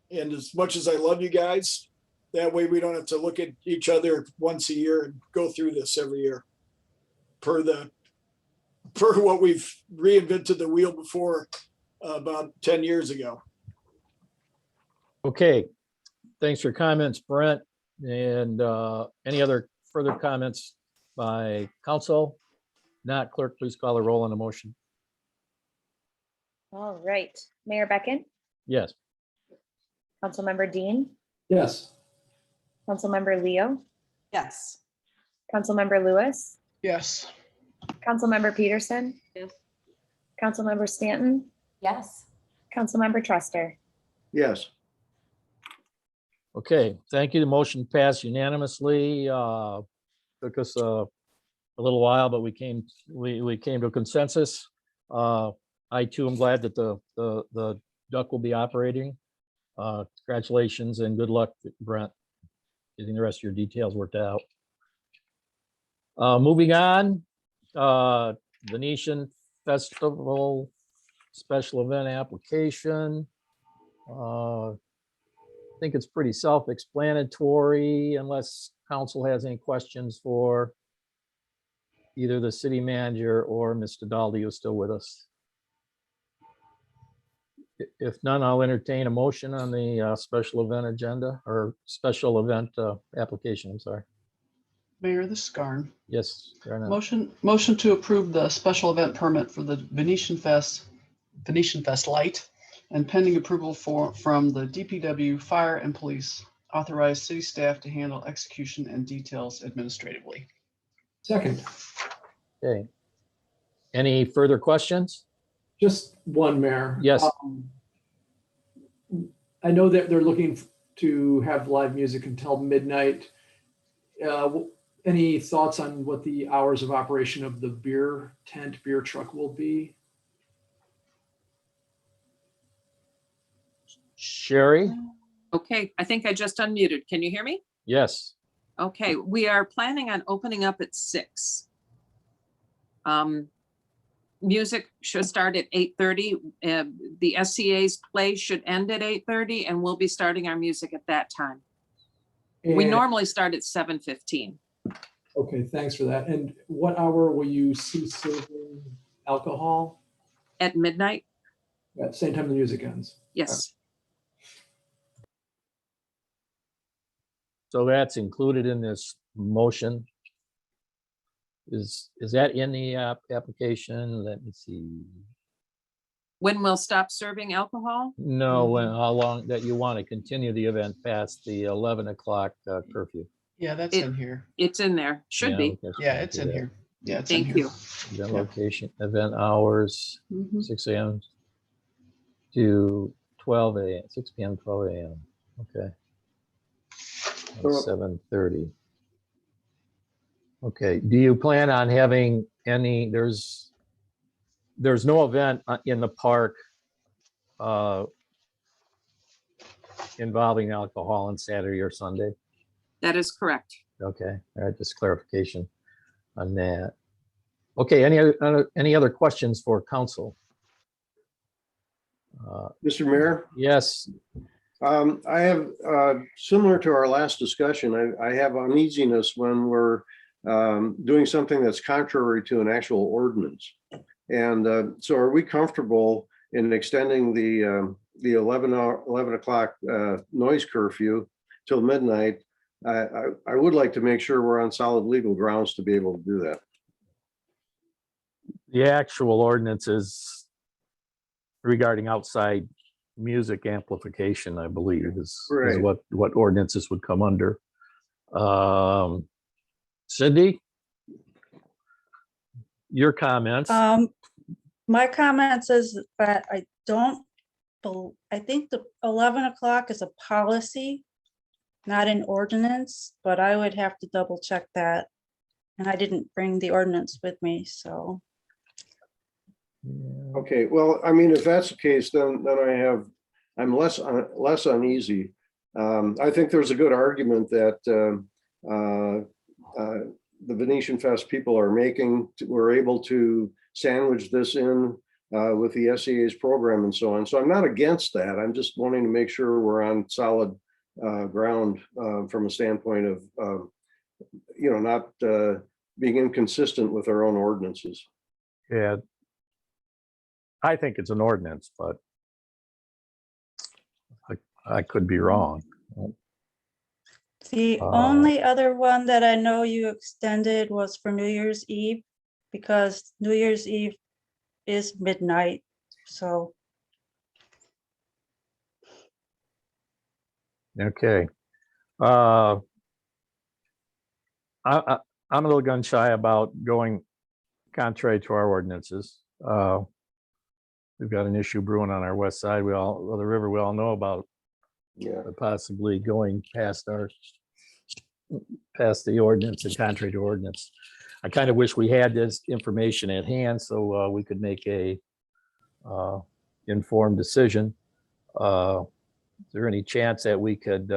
as much as I love you guys, that way we don't have to look at each other once a year and go through this every year. Per what we've reinvented the wheel before about 10 years ago. Okay, thanks for your comments, Brent. And any other further comments by council? Not, clerk, please call the roll on the motion. All right, Mayor Beckon, Yes. Councilmember Dean, Yes. Councilmember Leo, Yes. Councilmember Lewis, Yes. Councilmember Peterson, Yes. Councilmember Stanton, Yes. Councilmember Truster. Yes. Okay, thank you. The motion passed unanimously. Took us a little while, but we came to a consensus. I too am glad that the duck will be operating. Congratulations and good luck, Brent, getting the rest of your details worked out. Moving on, Venetian Festival special event application. think it's pretty self-explanatory unless council has any questions for either the city manager or Mr. Daldy, who's still with us. If none, I'll entertain a motion on the special event agenda or special event application. I'm sorry. Mayor, this is Garn. Yes. Garnet. Motion to approve the special event permit for the Venetian Fest Light, and pending approval from the DPW, fire, and police. Authorize city staff to handle execution and details administratively. Second, Okay. Any further questions? just one, Mayor. Yes. I know that they're looking to have live music until midnight. Any thoughts on what the hours of operation of the beer truck will be? Sherry? Okay, I think I just unmuted. Can you hear me? Yes. Okay, we are planning on opening up at 6. Music should start at 8:30. The SCA's play should end at 8:30, and we'll be starting our music at that time. We And- normally start at 7:15. Okay, thanks for that. And what hour will you cease serving alcohol? At midnight? At the same time the music ends? Yes. So that's included in this motion. Is that in the application? Let me see. When we'll stop serving alcohol? No, how long that you want to continue the event past the 11 o'clock curfew? Yeah, that's in here. It's in there. Should Yeah, be. okay, so Yeah, it's do in that. here. Yeah, it's in Thank here. you. Event Yeah. location, event hours, Mhm. 6 a.m. to 12 a.m., 6 p.m., 12 a.m. Okay. So- 7:30. Okay, do you plan on having any, there's no event in the park involving alcohol on Saturday or Sunday? That is correct. Okay, all right, just clarification on that. Okay, any other questions for council? Mr. Mayor? Yes, I have, similar to our last discussion, I have uneasiness when we're doing something that's contrary to an actual ordinance. And so are we comfortable in extending the 11 o'clock noise curfew till midnight? I would like to make sure we're on solid legal grounds to be able to do that. the actual ordinance is regarding outside music amplification, I believe, is Right. what ordinances would come under. Cindy? Your comments? My comments is that I think the 11 o'clock is a policy, not an ordinance, but I would have to double check that. And I didn't bring the ordinance with me, so. Okay, well, I mean, if that's the case, then I'm less uneasy. I think there's a good argument that the Venetian Fest people are making. We're able to sandwich this in with the SEA's program and so on. So I'm not against that. I'm just wanting to make sure we're on solid ground from a standpoint of, not being inconsistent with our own ordinances. Yeah. I think it's an ordinance, but I could be wrong. The only other one that I know you extended was for New Year's Eve, because New Year's Eve is midnight, so. Okay. I'm a little gun shy about going contrary to our ordinances. We've got an issue brewing on our west side. The river we all know about. Yeah. Possibly going past the ordinance and contrary to ordinance. I kind of wish we had this information at hand so we could make a informed decision. Is there any chance that we could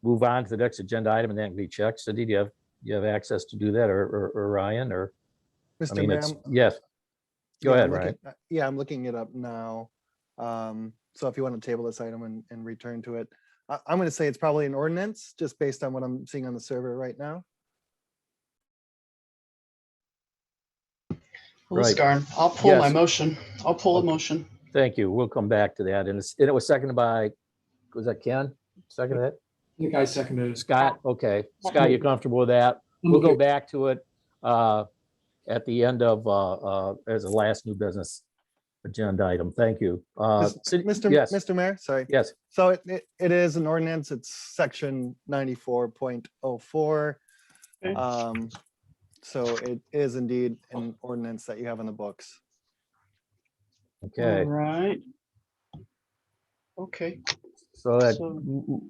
move on to the next agenda item and that can be checked? Cindy, do you have access to do that, or Ryan, or? I Mr. mean, Mayor, it's, yes. Go yeah, ahead, I'm Ryan. looking- Yeah, I'm looking it up now. So if you want to table this item and return to it. I'm going to say it's probably an ordinance, just based on what I'm seeing on the server right now. Ms. Right. Garn, I'll pull my Yes. motion. I'll pull a Okay. motion. Thank you. We'll come back to that. And it was seconded by, was that Ken? Seconded it? I think I seconded it. Scott? Okay. Scott, you comfortable with that? I'm We'll go okay. back to it at the end of, as a last new business agenda item. Thank you. Yes. Mr. Mayor, sorry. Yes. So it is an ordinance. It's section 94.04. Okay. So it is indeed an ordinance that you have in the books. Okay. All right. Okay. So that So-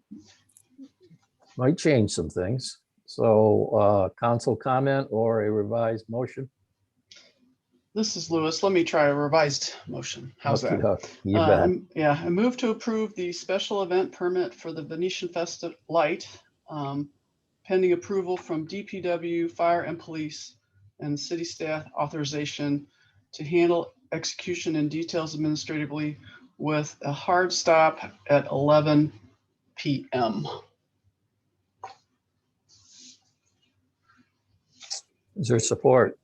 might change some things. So council comment or a revised motion? This is Lewis. Let me try a revised motion. How's that? Okey-doke. You bet. Yeah, I move to approve the special event permit for the Venetian Festa Light, pending approval from DPW, fire and police, and city staff authorization to handle execution and details administratively with a hard stop at 11 p.m. Is there support?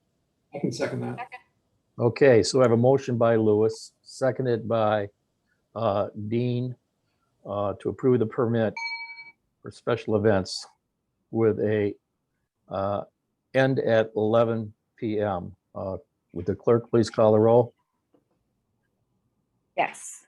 I can second that. Okay, so I have a motion by Lewis, seconded by Dean to approve the permit for special events with a end at 11 p.m. Would the clerk please call the roll? Yes.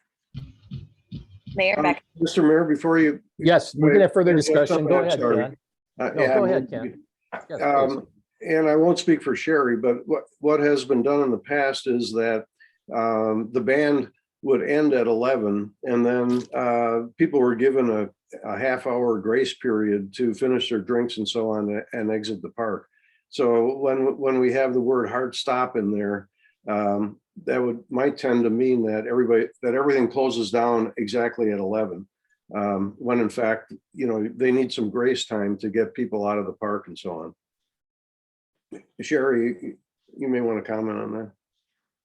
Mayor Beck, Mr. Mayor, before you. Yes, we can have further discussion. Go I'm ahead, sorry. Ken. Uh, No, yeah, go ahead, Ken. Yes, please. And I won't speak for Sherry, but what has been done in the past is that the band would end at 11 and then people were given a half-hour grace period to finish their drinks and so on and exit the park. So when we have the word hard stop in there, that might tend to mean that everything closes down exactly at 11. When in fact, they need some grace time to get people out of the park and so on. Sherry, you may want to comment on that.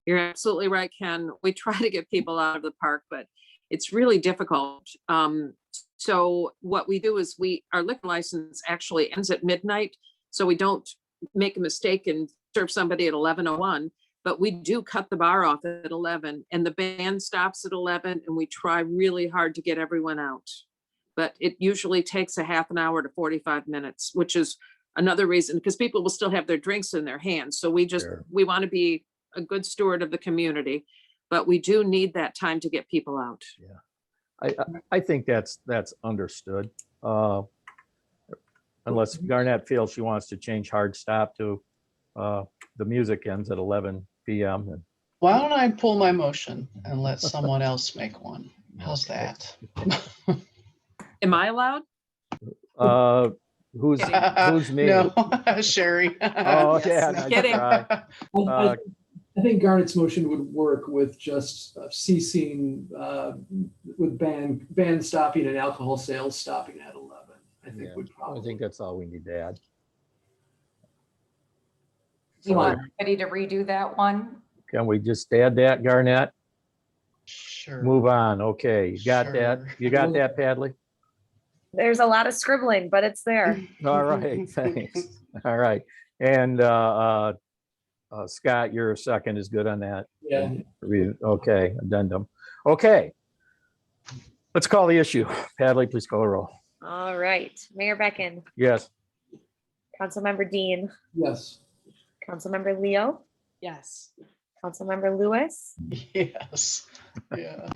You're absolutely right, Ken. We try to get people out of the park, but it's really difficult. So what we do is our liquor license actually ends at midnight. So we don't make a mistake and serve somebody at 11:01, but we do cut the bar off at 11 and the band stops at 11 and we try really hard to get everyone out. But it usually takes a half an hour to 45 minutes, which is another reason, because people will still have their drinks in their hands. So we want to be a good steward of the community, but we do need that time to get people out. I think that's understood. Unless Garnett feels she wants to change hard stop to the music ends at 11 p.m. and Why don't I pull my motion and let someone else make one? How's that? Am I allowed? Who's me? No, Sherry. Oh, yeah. nice Kidding. try. I think Garnett's motion would work with just ceasing with band stopping and alcohol sales stopping at 11. I think Yeah, would I probably. think that's all we need to add. You want ready to redo that one? Can we just add that, Garnett? Sure. Move on. Okay, you got that? Sure. You got that, Padley? there's a lot of scribbling, but it's there. All right, thanks. All right. And Scott, your second is good on that. Yeah. Okay, addendum. Okay. Let's call the issue. Padley, please call a roll. All right, Mayor Beckon, Yes. Councilmember Dean, Yes. Councilmember Leo, Yes. Councilmember Lewis, Yes. Yeah.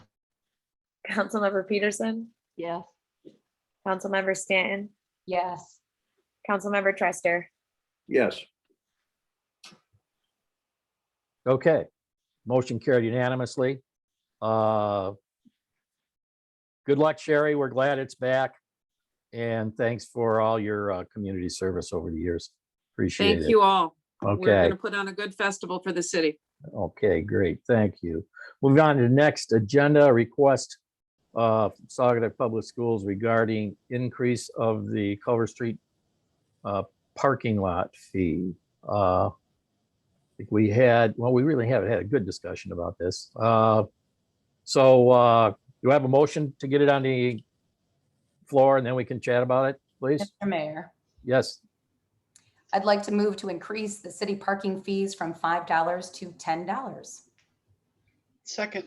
Councilmember Peterson, Yes. Councilmember Stanton, Yes. Councilmember Trester. Yes. Okay. Motion carried unanimously. Good luck, Sherry. We're glad it's back. And thanks for all your community service over the years. Appreciate it. Thank you all. We're Okay. going to put on a good festival for the city. Okay, great. Thank you. Moving on to the next agenda, request Saugatuck Public Schools regarding increase of the Culver Street parking lot fee. I think we really haven't had a good discussion about this. Do I have a motion to get it on the floor and then we can chat about it, please? Mr. Mayor, Yes. I'd like to move to increase the city parking fees from $5 to $10. Second.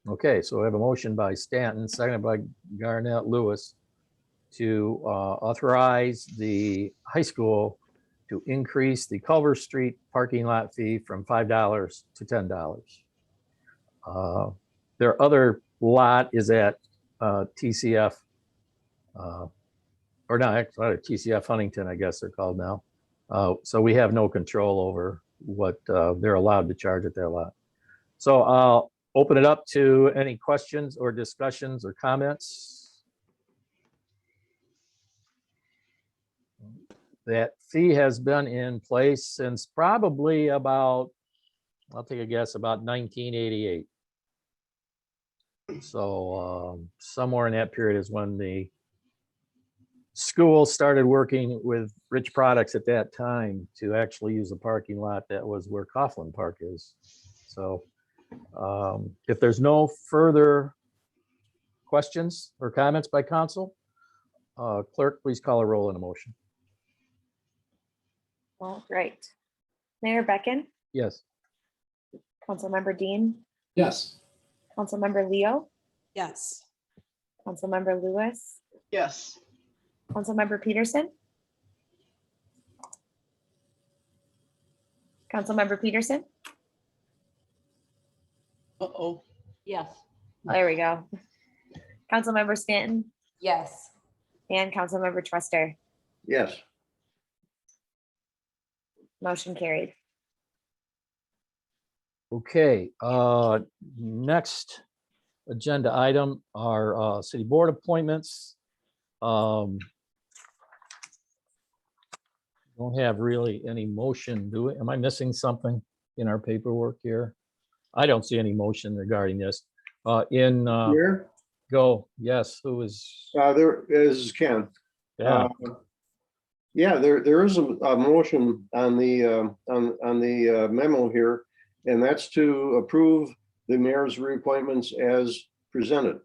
Okay, so we have a motion by Stanton, seconded by Garnett Lewis to authorize the high school to increase the Culver Street parking lot fee from $5 to $10. Their other lot is at TCF, or not, actually TCF Huntington, I guess they're called now. So we have no control over what they're allowed to charge at their lot. So I'll open it up to any questions or discussions or comments. That fee has been in place since probably about, I'll take a guess, about 1988. So somewhere in that period is when the school started working with Rich Products at that time to actually use a parking lot that was where Coughlin Park is. So if there's no further questions or comments by council, clerk, please call a roll in a motion. All right. Mayor Beckon, Yes. Councilmember Dean, Yes. Councilmember Leo, Yes. Councilmember Lewis, Yes. Councilmember Peterson, Councilmember Peterson. Uh-oh. Yes. There we go. Councilmember Stanton Yes. and Councilmember Truster. Yes. Motion carried. Okay, next agenda item are city board appointments. Don't have really any motion, do we? Am I missing something in our paperwork here? I don't see any motion regarding this. Here, Go, yes, who is? there is Ken. Yeah, Yeah, there is a motion on the memo here, and that's to approve the mayor's reappointments as presented.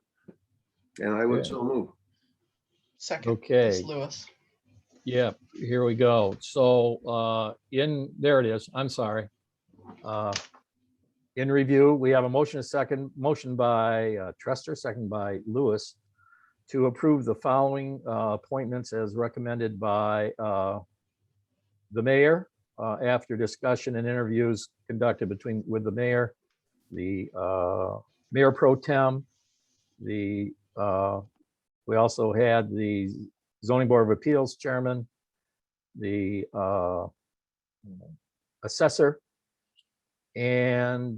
And I would so move. Second. okay. Ms. Lewis. Yeah, here we go. So there it is. I'm sorry. In review, we have a motion, a second, motion by Truster, second by Lewis, to approve the following appointments as recommended by the mayor after discussion and interviews conducted with the mayor, the mayor pro tem, we also had the zoning board of appeals chairman, the assessor, and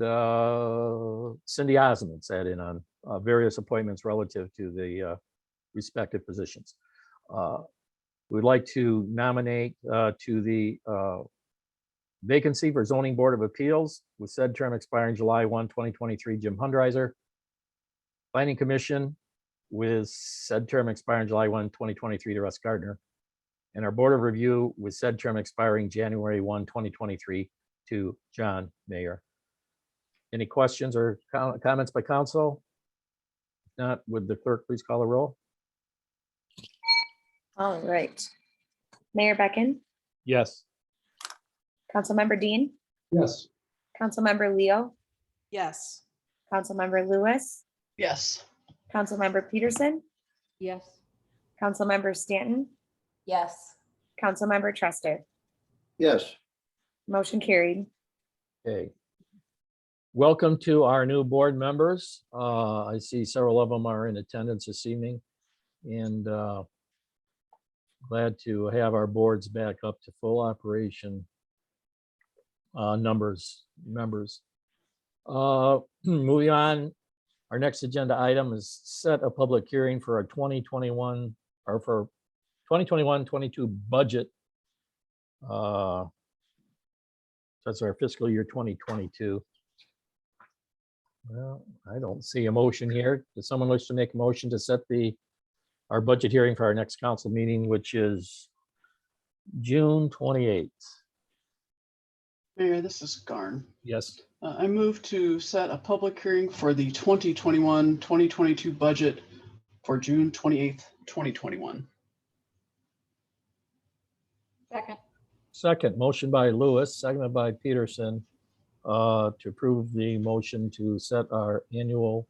Cindy Osmond sat in on various appointments relative to the respective positions. We'd like to nominate to the vacancy for zoning board of appeals with said term expiring July 1, 2023, Jim Hundreiser. Planning commission with said term expiring July 1, 2023 to Russ Gardner. And our board of review with said term expiring January 1, 2023 to John Mayer. Any questions or comments by council? If not, would the clerk please call a roll? All right. Mayor Beckon, Yes. Councilmember Dean, Yes. Councilmember Leo, Yes. Councilmember Lewis, Yes. Councilmember Peterson, Yes. Councilmember Stanton, Yes. Councilmember Truster. Yes. Motion carried. Okay. Welcome to our new board members. I see several of them are in attendance this evening, and glad to have our boards back up to full operation members. Moving on, our next agenda item is set a public hearing for our 2021 or for 2021-22 budget. That's our fiscal year 2022. Well, I don't see a motion here. Does someone wish to make a motion to set our budget hearing for our next council meeting, which is June 28th? Mayor, this is Garn. Yes. I move to set a public hearing for the 2021-2022 budget for June 28th, 2021. Second. Second, motion by Lewis, seconded by Peterson, to approve the motion to set our annual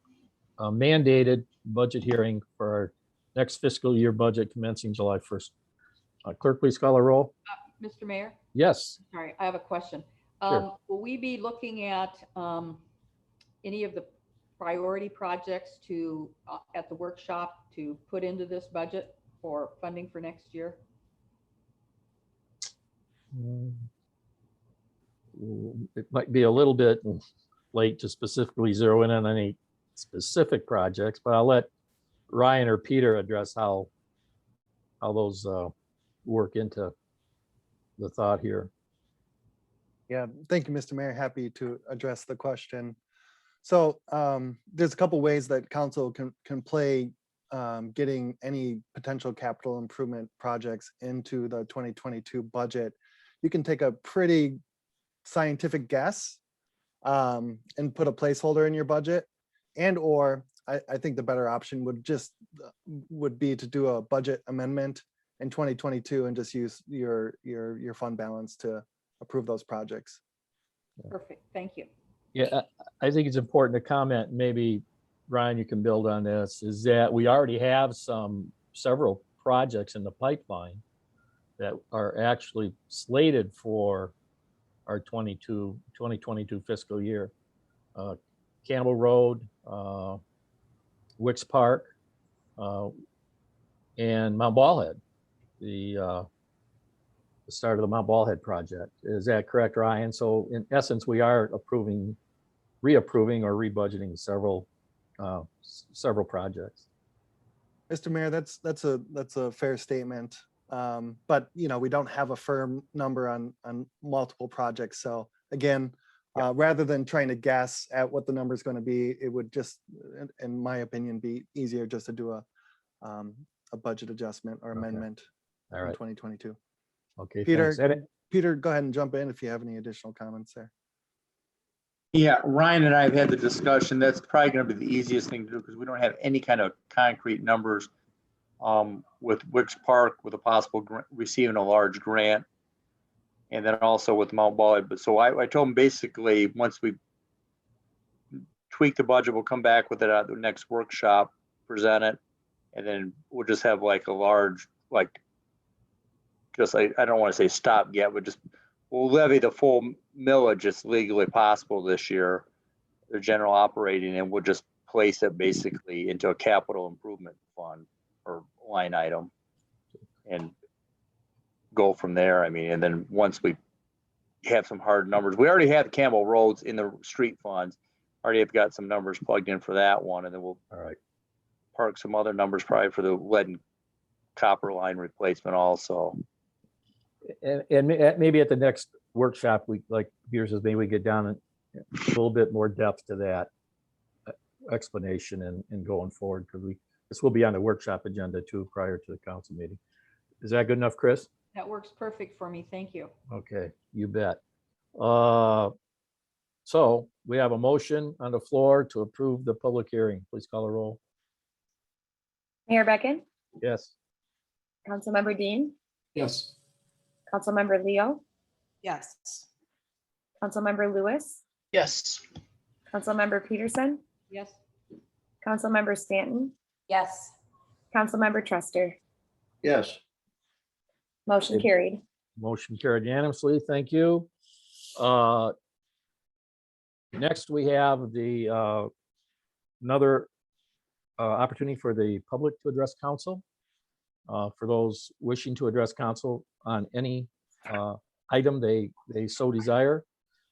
mandated budget hearing for our next fiscal year budget commencing July 1st. Clerk, please call a roll. Mr. Mayor, Yes. sorry, I have a question. Sure. Will we be looking at any of the priority projects to, at the workshop to put into this budget for funding for next year? It might be a little bit late to specifically zero in on any specific projects, but I'll let Ryan or Peter address how those work into the thought here. Yeah, thank you, Mr. Mayor. Happy to address the question. So there's a couple ways that council can play getting any potential capital improvement projects into the 2022 budget. You can take a pretty scientific guess and put a placeholder in your budget, and or I think the better option would be to do a budget amendment in 2022 and just use your fund balance to approve those projects. Perfect, thank you. Yeah, I think it's important to comment, maybe Ryan, you can build on this, is that we already have several projects in the pipeline that are actually slated for our 2022 fiscal year. Campbell Road, Wicks Park, and Mount Ballhead, the start of the Mount Ballhead project. Is that correct, Ryan? So in essence, we are reapproving or rebudgeting several projects. Mr. Mayor, that's a fair statement. But we don't have a firm number on multiple projects. So again, rather than trying to guess at what the number is going to be, it would just, in my opinion, be easier just to do a budget adjustment or amendment All in right. 2022. Okay, Peter, thanks. Peter, go ahead and jump in if you have any additional comments there. Yeah, Ryan and I have had the discussion. That's probably going to be the easiest thing to do because we don't have any kind of concrete numbers with Wicks Park, with a possible receiving a large grant, and then also with Mount Ballhead. But so I told him basically once we tweak the budget, we'll come back with it at the next workshop, present it, and then we'll just have like a large, I don't want to say stopgap, but just we'll levy the full millage that's legally possible this year, the general operating, and we'll just place it basically into a capital improvement fund or line item and go from there. I mean, and then once we have some hard numbers, we already have Campbell Roads in the street funds, already have got some numbers plugged in for that one, and then we'll park some other numbers probably for the lead and copper line replacement also. And maybe at the next workshop, we, like Peter says, maybe we get down in a little bit more depth to that explanation and going forward, because this will be on the workshop agenda too prior to the council meeting. Is that good enough, Chris? That works perfect for me, thank you. Okay, you bet. So we have a motion on the floor to approve the public hearing. Please call a roll. Mayor Beckon, Yes. Councilmember Dean, Yes. Councilmember Leo, Yes. Councilmember Lewis, Yes. Councilmember Peterson, Yes. Councilmember Stanton, Yes. Councilmember Trester. Yes. Motion Okay. carried. Motion carried unanimously. Thank you. Next, we have the another opportunity for the public to address council. For those wishing to address council on any item they so desire,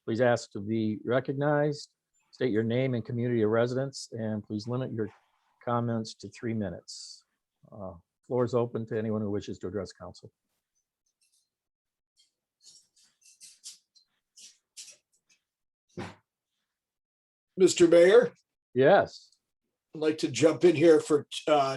please ask to be recognized, state your name and community of residence, and please limit your comments to 3 minutes. Floor is open to anyone who wishes to address council. Mr. Mayor, Yes, I'd like to jump in here for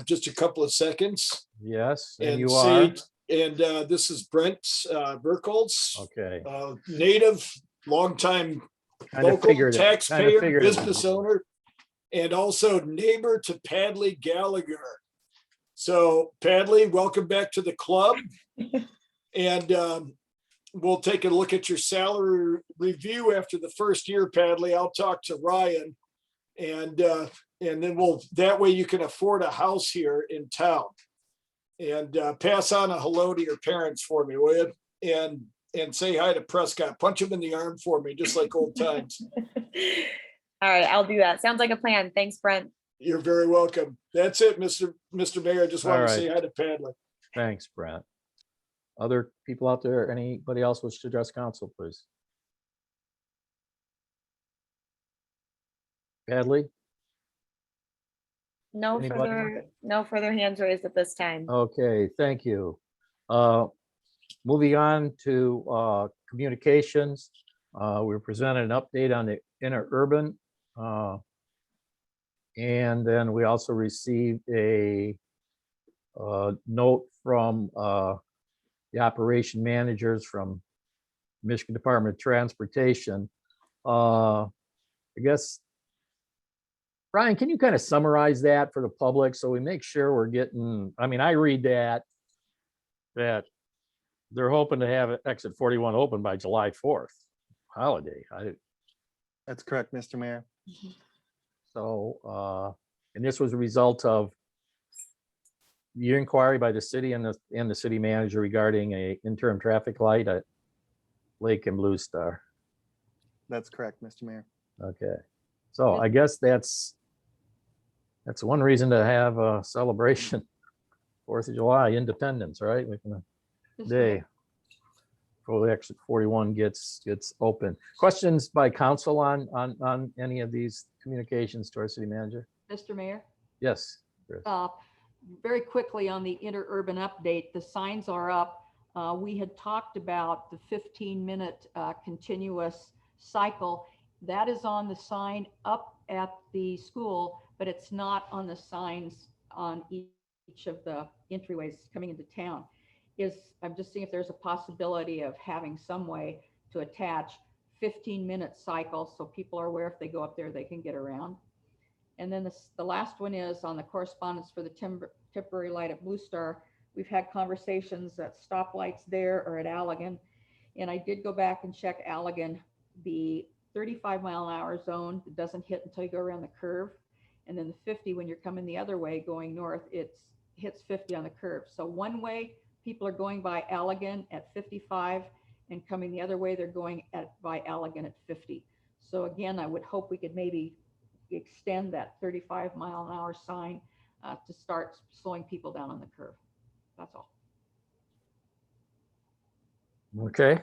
just a couple of seconds. yes, and And you are. And this is Brent Burkholz, Okay. native, longtime Kinda local figured it, kinda taxpayer, figured it. business owner, and also neighbor to Padley Gallagher. So Padley, welcome back to the club. And we'll take a look at your salary review after the first year, Padley. I'll talk to Ryan. And then that way you can afford a house here in town. And pass on a hello to your parents for me, will you? And say hi to Prescott. Punch him in the arm for me, just like old times. All right, I'll do that. Sounds like a plan. Thanks, Brent. You're very welcome. That's it, Mr. Mayor. I just wanted All to right. say hi to Padley. Thanks, Brent. Other people out there, anybody else wish to address council, please? Badly? No Anybody? further hands raised at this time. Okay, thank you. Moving on to communications. We were presented an update on the interurban. And then we also received a note from the operation managers from Michigan Department of Transportation. I guess, Ryan, can you kind of summarize that for the public so we make sure we're getting, I mean, I read that they're hoping to have exit 41 open by July 4th, holiday. That's correct, Mr. Mayor. So, and this was a result of the inquiry by the city and the city manager regarding a interim traffic light at Lake and Blue Star. That's correct, Mr. Mayor. Okay, so I guess that's one reason to have a celebration. 4th of July, Independence, right? We can day before the exit 41 gets open. Questions by council on any of these communications to our city manager? Mr. Mayor? Yes. Chris. Very quickly on the interurban update, the signs are up. We had talked about the 15-minute continuous cycle. That is on the sign up at the school, but it's not on the signs on each of the entryways coming into town. I'm just seeing if there's a possibility of having some way to attach 15-minute cycles so people are aware if they go up there, they can get around. And then the last one is on the correspondence for the temporary light at Blue Star. We've had conversations at stoplights there or at Allegan. And I did go back and check Allegan, the 35-mile-an-hour zone doesn't hit until you go around the curve. And then the 50, when you're coming the other way going north, it hits 50 on the curve. So one way, people are going by Allegan at 55, and coming the other way, they're going by Allegan at 50. So again, I would hope we could maybe extend that 35-mile-an-hour sign to start slowing people down on the curve. That's all. Okay.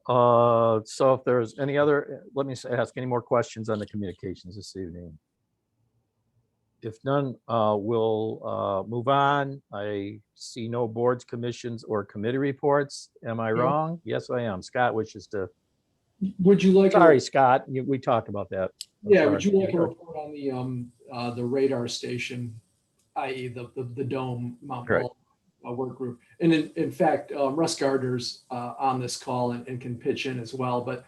So if there's any other, let me ask any more questions on the communications this evening. If none, we'll move on. I see no boards, commissions, or committee reports. Am I wrong? Yes, I am. Scott wishes to. Would you like? Sorry, Scott. We talked about that. Yeah, would you like a report on the radar station, i.e. the Dome Mount Ball work group? And in fact, Russ Gardner's on this call and can pitch in as well. But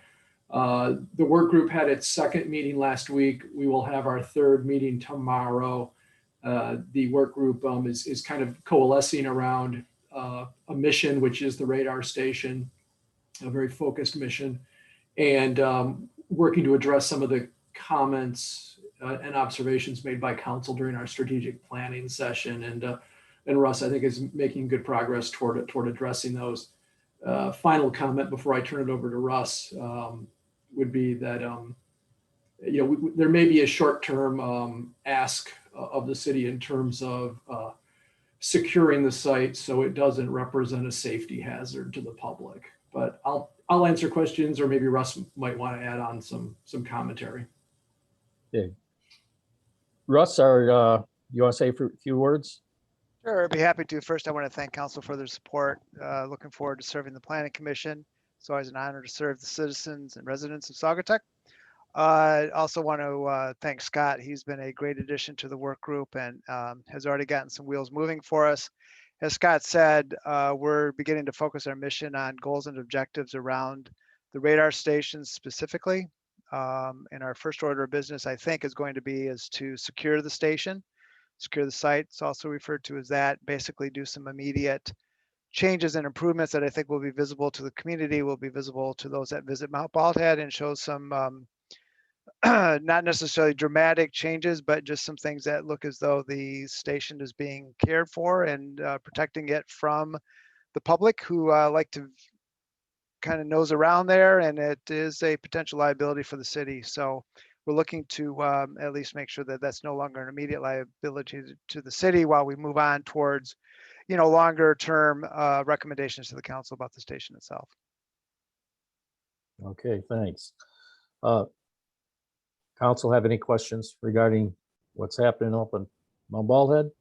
the work group had its second meeting last week. We will have our third meeting tomorrow. The work group is kind of coalescing around a mission, which is the radar station, a very focused mission, and working to address some of the comments and observations made by council during our strategic planning session. And Russ, I think, is making good progress toward addressing those. Final comment before I turn it over to Russ would be that there may be a short-term ask of the city in terms of securing the site so it doesn't represent a safety hazard to the public. But I'll answer questions, or maybe Russ might want to add on some commentary. Okay. Russ, you want to say a few words? Sure, I'd be happy to. First, I want to thank council for their support. Looking forward to serving the planning commission. It's always an honor to serve the citizens and residents of Saugatuck. I also want to thank Scott. He's been a great addition to the work group and has already gotten some wheels moving for us. As Scott said, we're beginning to focus our mission on goals and objectives around the radar stations specifically. And our first order of business, I think, is to secure the station. secure the site. It's also referred to as that, basically do some immediate changes and improvements that I think will be visible to the community, will be visible to those that visit Mount Baldhead, and show some not necessarily dramatic changes, but just some things that look as though the station is being cared for and protecting it from the public who like to kind of nose around there, and it is a potential liability for the city. So we're looking to at least make sure that that's no longer an immediate liability to the city while we move on towards, longer term recommendations to the council about the station itself. Okay, thanks. Council have any questions regarding what's happening up in Mount Baldhead?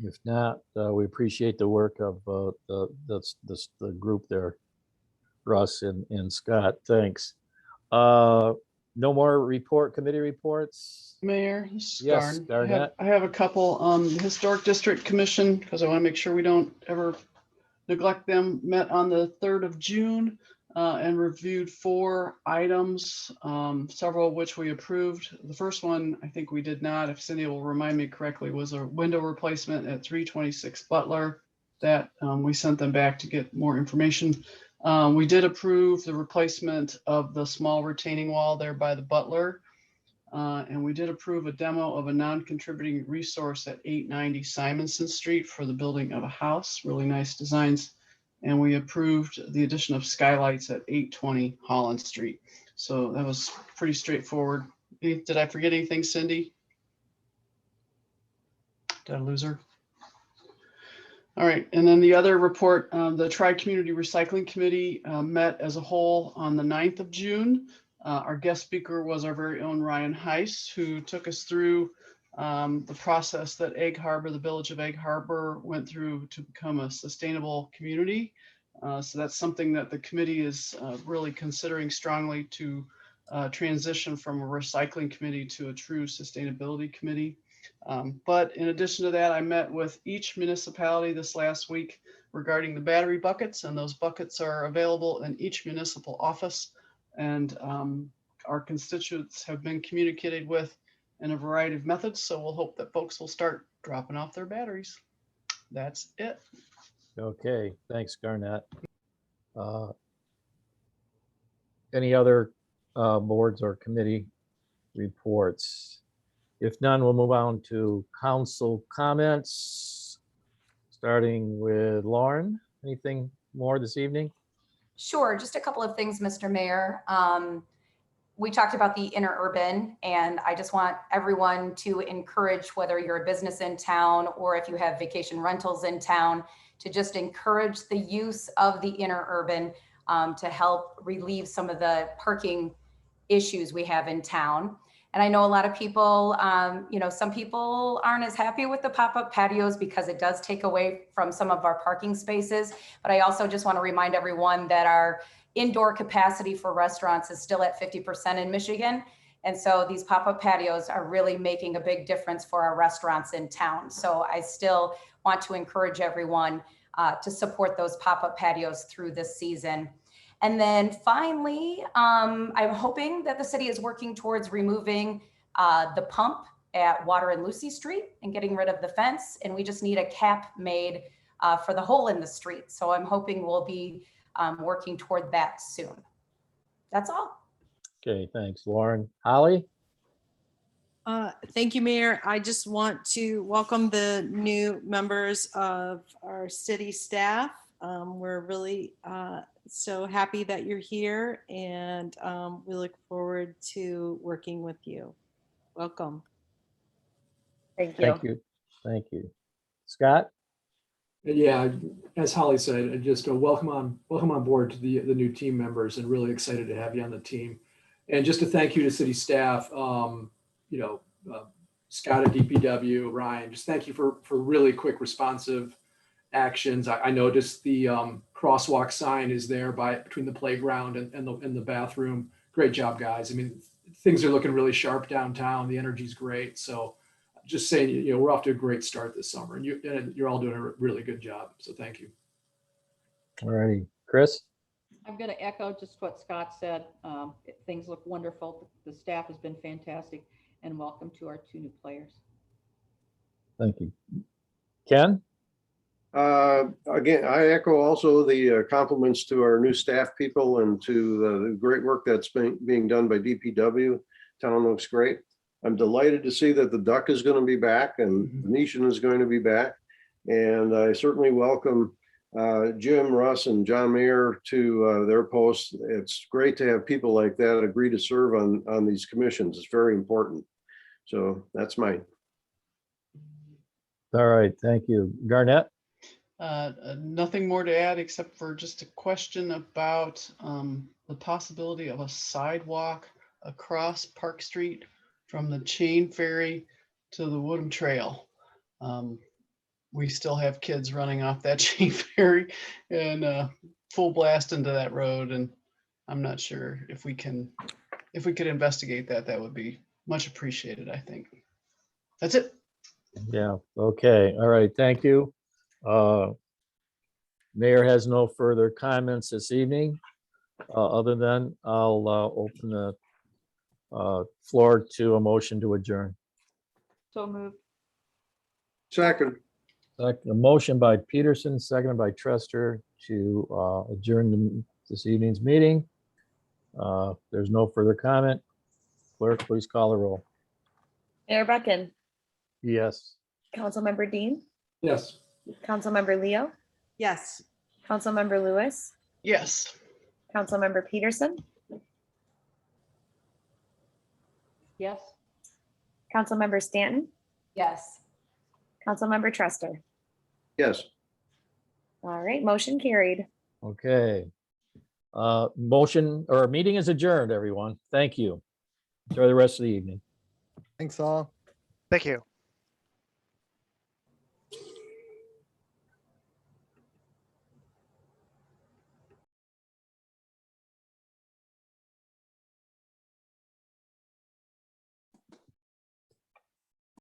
If not, we appreciate the work of the group there, Russ and Scott. Thanks. No more committee reports? Mayor, this is Yes, Garn. Garnett. I have a couple. The Historic District Commission, because I want to make sure we don't ever neglect them, met on the 3rd of June and reviewed 4 items, several of which we approved. The first one, I think we did not, if Cindy will remind me correctly, was a window replacement at 326 Butler that we sent them back to get more information. We did approve the replacement of the small retaining wall there by the Butler. And we did approve a demo of a non-contributing resource at 890 Simonson Street for the building of a house, really nice designs. And we approved the addition of skylights at 820 Holland Street. So that was pretty straightforward. Did I forget anything, Cindy? Did I lose her? All right, and then the other report, the Tri-Community Recycling Committee met as a whole on the 9th of June. Our guest speaker was our very own Ryan Heiss, who took us through the process that Egg Harbor, the village of Egg Harbor, went through to become a sustainable community. So that's something that the committee is really considering strongly to transition from a recycling committee to a true sustainability committee. But in addition to that, I met with each municipality this last week regarding the battery buckets, and those buckets are available in each municipal office. And our constituents have been communicated with in a variety of methods. So we'll hope that folks will start dropping off their batteries. That's it. Okay, thanks, Garnett. Any other boards or committee reports? If none, we'll move on to council comments, starting with Lauren. Anything more this evening? Sure, just a couple of things, Mr. Mayor. We talked about the interurban, and I just want everyone to encourage, whether you're a business in town or if you have vacation rentals in town, to just encourage the use of the interurban to help relieve some of the parking issues we have in town. And I know a lot of people, some people aren't as happy with the pop-up patios because it does take away from some of our parking spaces. But I also just want to remind everyone that our indoor capacity for restaurants is still at 50% in Michigan. And so these pop-up patios are really making a big difference for our restaurants in town. So I still want to encourage everyone to support those pop-up patios through this season. And then finally, I'm hoping that the city is working towards removing the pump at Water and Lucy Street and getting rid of the fence. And we just need a cap made for the hole in the street. So I'm hoping we'll be working toward that soon. That's all. Okay, thanks, Lauren. Holly? Thank you, Mayor. I just want to welcome the new members of our city staff. We're really so happy that you're here, and we look forward to working with you. Welcome. Thank you. Thank you. Thank you. Scott? Yeah, as Holly said, just a welcome on board to the new team members, and really excited to have you on the team. And just a thank you to city staff, Scott at DPW, Ryan, just thank you for really quick responsive actions. I noticed the crosswalk sign is there between the playground and the bathroom. Great job, guys. I mean, things are looking really sharp downtown. The energy's great. So just saying, we're off to a great start this summer, and you're all doing a really good job. So thank you. All righty. Chris? I'm going to echo just what Scott said. Things look wonderful. The staff has been fantastic. and welcome to our 2 new players. Thank you. Ken? Again, I echo also the compliments to our new staff people and to the great work that's being done by DPW. Town looks great. I'm delighted to see that the Duck is going to be back and Venetian is going to be back. And I certainly welcome Jim, Russ, and John Mayer to their posts. It's great to have people like that agree to serve on these commissions. It's very important. So that's mine. All right, thank you. Garnett? Nothing more to add except for just a question about the possibility of a sidewalk across Park Street from the Chain Ferry to the Woodham Trail. We still have kids running off that Chain Ferry and full blast into that road, and I'm not sure if we could investigate that. That would be much appreciated, I think. That's it. Yeah, okay, all right, thank you. Mayor has no further comments this evening. Other than I'll open the floor to a motion to adjourn. So moved. Second. A motion by Peterson, seconded by Trester to adjourn this evening's meeting. There's no further comment. Clerk, please call the roll. Mayor Brecken, Yes. Councilmember Dean, Yes. Councilmember Leo, Yes. Councilmember Lewis, Yes. Councilmember Peterson, Yes. Councilmember Stanton, Yes. Councilmember Trester. Yes. All right, motion carried. Okay. Motion or meeting is adjourned, everyone. Thank you. Enjoy the rest of the evening. Thanks all. Thank you.